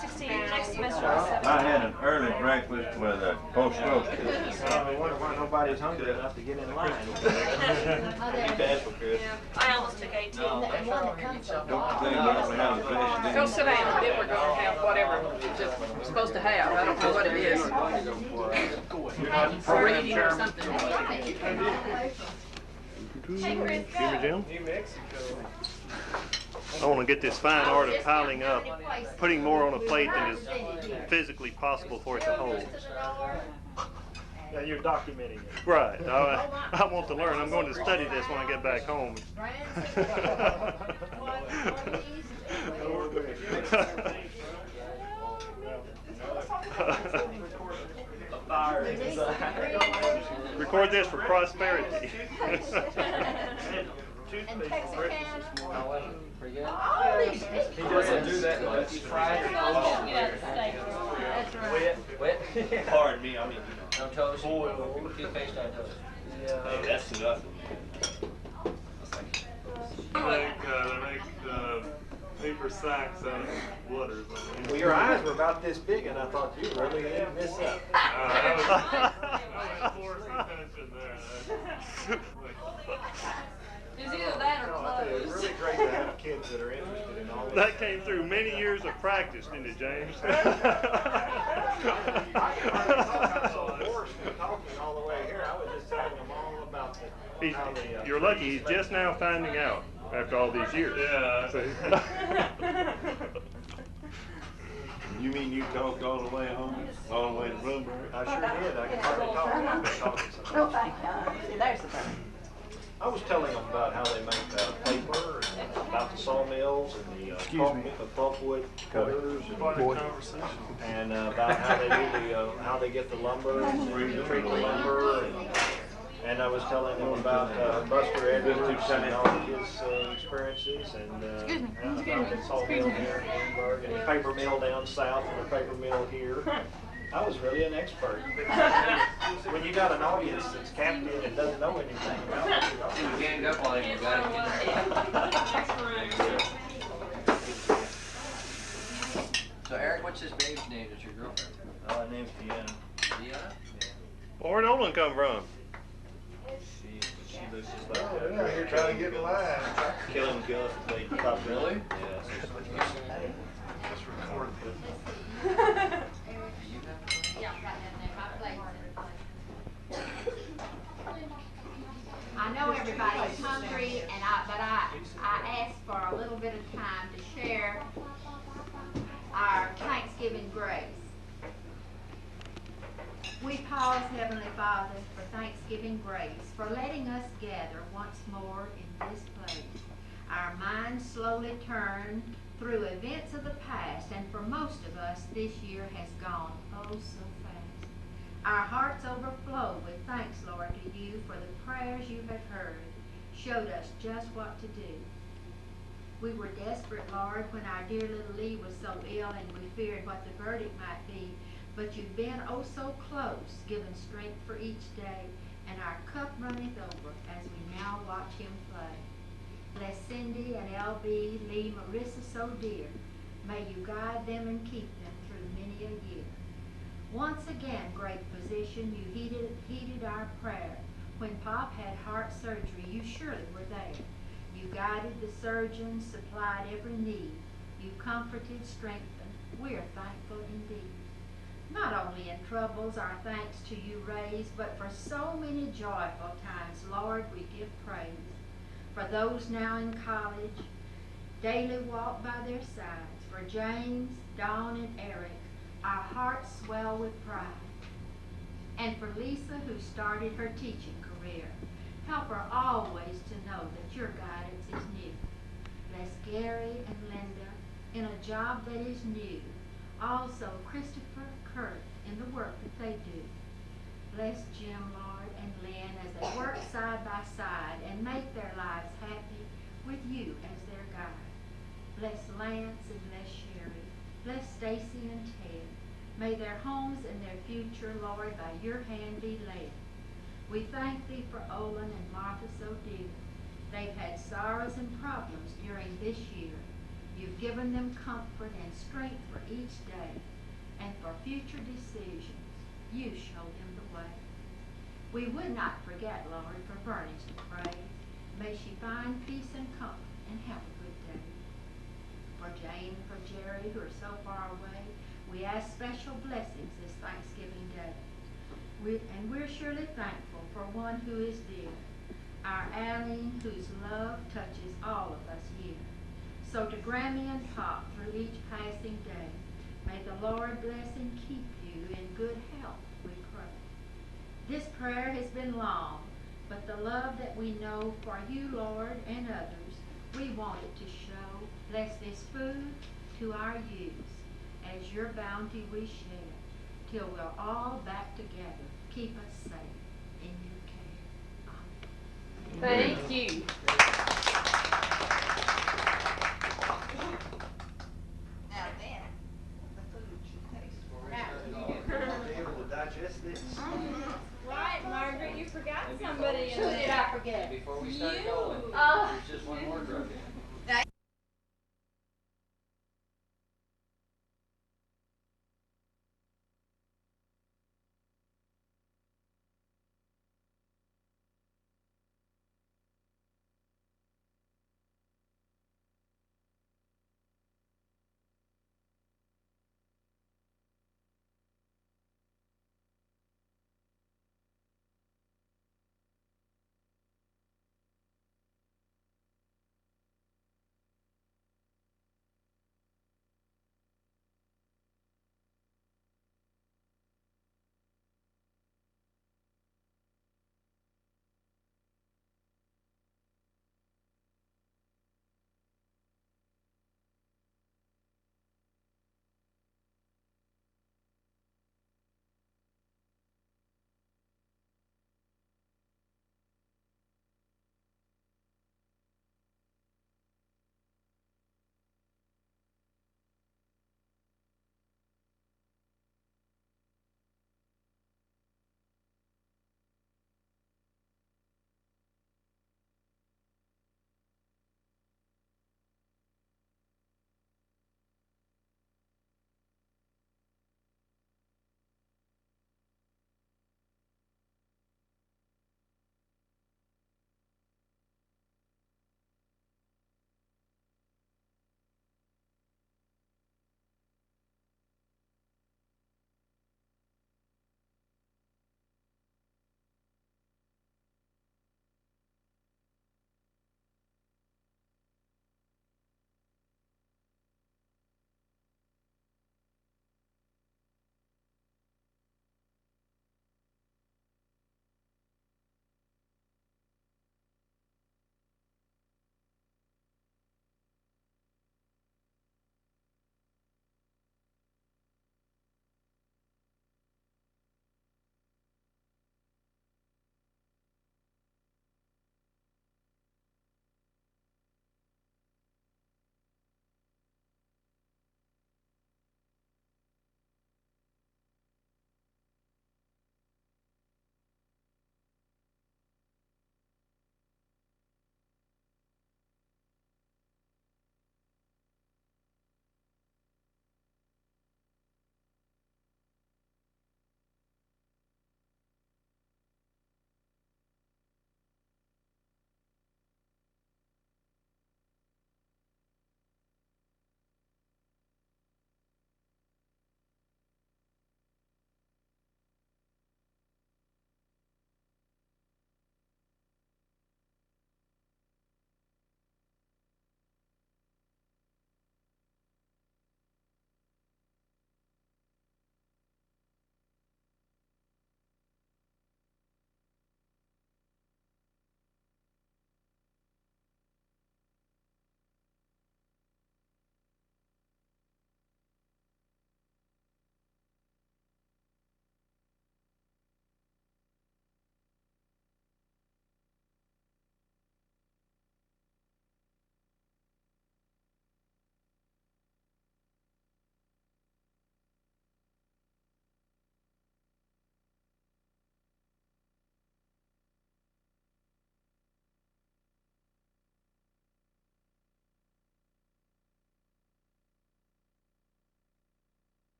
Speaker 5: 16, next semester.
Speaker 4: I had an early breakfast with a post roast.
Speaker 7: I wonder why nobody's hungry enough to get in line.
Speaker 4: That's for Chris.
Speaker 5: Yeah. I almost took 18.
Speaker 11: That one that comes up.
Speaker 4: Don't think I don't have a fish.
Speaker 6: Go sit down, then we're gonna have whatever we're supposed to have. I don't know what it is. A reading or something.
Speaker 3: Give me Jim.
Speaker 7: New Mexico.
Speaker 3: I want to get this fine art of piling up, putting more on a plate than is physically possible for it to hold.
Speaker 7: Yeah, you're documenting it.
Speaker 3: Right. I want to learn. I'm going to study this when I get back home. Record this for prosperity.
Speaker 11: And Texarkana.
Speaker 8: Pretty good.
Speaker 11: All these
Speaker 7: He doesn't do that much.
Speaker 8: Fried or
Speaker 11: That's right.
Speaker 8: wet?
Speaker 4: Pardon me, I mean,
Speaker 8: No toast?
Speaker 7: Boiled.
Speaker 8: Toothpaste, no toast.
Speaker 7: Yeah.
Speaker 4: that's enough.
Speaker 14: They make paper sacks out of wood or something.
Speaker 7: Well, your eyes were about this big, and I thought you really ate this up.
Speaker 14: That was forced attention there.
Speaker 5: It's either that or
Speaker 7: It's
Speaker 5: clothes.
Speaker 7: really great to have kids that are interested in all this.
Speaker 3: That came through many years of practice, didn't it, James?
Speaker 7: I got so hoarse from talking all the way here. I was just telling them all about the. how the,
Speaker 3: You're lucky he's just now finding out after all these years.
Speaker 14: Yeah.
Speaker 4: You mean you talked all the way home, all the way to Bloomberg?
Speaker 7: I sure did. I can hardly talk. I've been talking so
Speaker 6: Oh,
Speaker 7: much.
Speaker 6: thank God. See, there's the thing.
Speaker 7: I was telling them about how they make paper, and about the sawmills and the pulpwood cutters, and about how they do how they get the lumber and treat the lumber, and I was telling them about Buster Edwards and all of his experiences, and about the sawmill here in Hamburg, and the paper mill down south and the paper mill here. I was really an expert. when you got an audience that's captive and doesn't know anything about what you're talking
Speaker 8: You ganged up on him, you got it. So Eric, what's this baby's name? That's your girlfriend?
Speaker 7: Her name's Deanna.
Speaker 8: Deanna?
Speaker 3: Where'd Olin come from?
Speaker 7: She looks just like that.
Speaker 10: Yeah, you're trying to get in line.
Speaker 7: Killing Gus, they top
Speaker 8: Really?
Speaker 7: Yeah.
Speaker 10: Let's record this.
Speaker 11: Yeah, right down there, my plate's in place. I know everybody's hungry, but I asked for a little bit of time to share our Thanksgiving grace. We pause, Heavenly Father, for Thanksgiving grace, for letting us gather once more in this place. Our minds slowly turn through events of the past, and for most of us, this year has gone oh so fast. Our hearts overflow with thanks, Lord, to you for the prayers you have heard, showed us just what to do. We were desperate, Lord, when our dear little Lee was so ill and we feared what the verdict might be, but you've been oh so close, giving strength for each day, and our cup runneth over as we now watch him play. Bless Cindy and LB, Lee, Marissa so dear. May you guide them and keep them through many a year. Once again, great physician, you heeded our prayer. When Pop had heart surgery, you surely were there. You guided the surgeons, supplied every need. You comforted, strengthened. We're thankful indeed. Not only in troubles our thanks to you raise, but for so many joyful times, Lord, we give praise. For those now in college, daily walk by their sides. For James, Dawn, and Eric, our hearts swell with pride. And for Lisa, who started her teaching career, help her always to know that your guidance is near. Bless Gary and Linda in a job that is new. Also Christopher, Kurt in the work that they do. Bless Jim, Lord, and Lynn as they work side by side and make their lives happy with you as their guide. Bless Lance and bless Sherry. Bless Stacy and Ted. May their homes and their future, Lord, by your hand be led. We thank thee for Olin and Martha so dear. They've had sorrows and problems during this year. You've given them comfort and strength for each day, and for future decisions, you show them the way. We would not forget, Lord, for Bernice to pray. May she find peace and comfort and have a good day. For Jane and for Jerry, who are so far away, we ask special blessings this Thanksgiving day. We're surely thankful for one who is dear, our Allene, whose love touches all of us here. So to Grammy and Pop through each passing day, may the Lord bless and keep you in good health, we pray. This prayer has been long, but the love that we know for you, Lord, and others, we want it to show. Bless this food to our use, as your bounty we share, till we're all back together. Keep us safe in your care. Amen.
Speaker 6: Thank you.
Speaker 1: Now then, the food should taste for it.
Speaker 7: be able to digest this.
Speaker 13: Right, Margaret, you forgot somebody in
Speaker 11: Who
Speaker 13: there.
Speaker 11: did I forget?
Speaker 8: Before we start going,
Speaker 11: Oh.
Speaker 8: there's just one more drug in.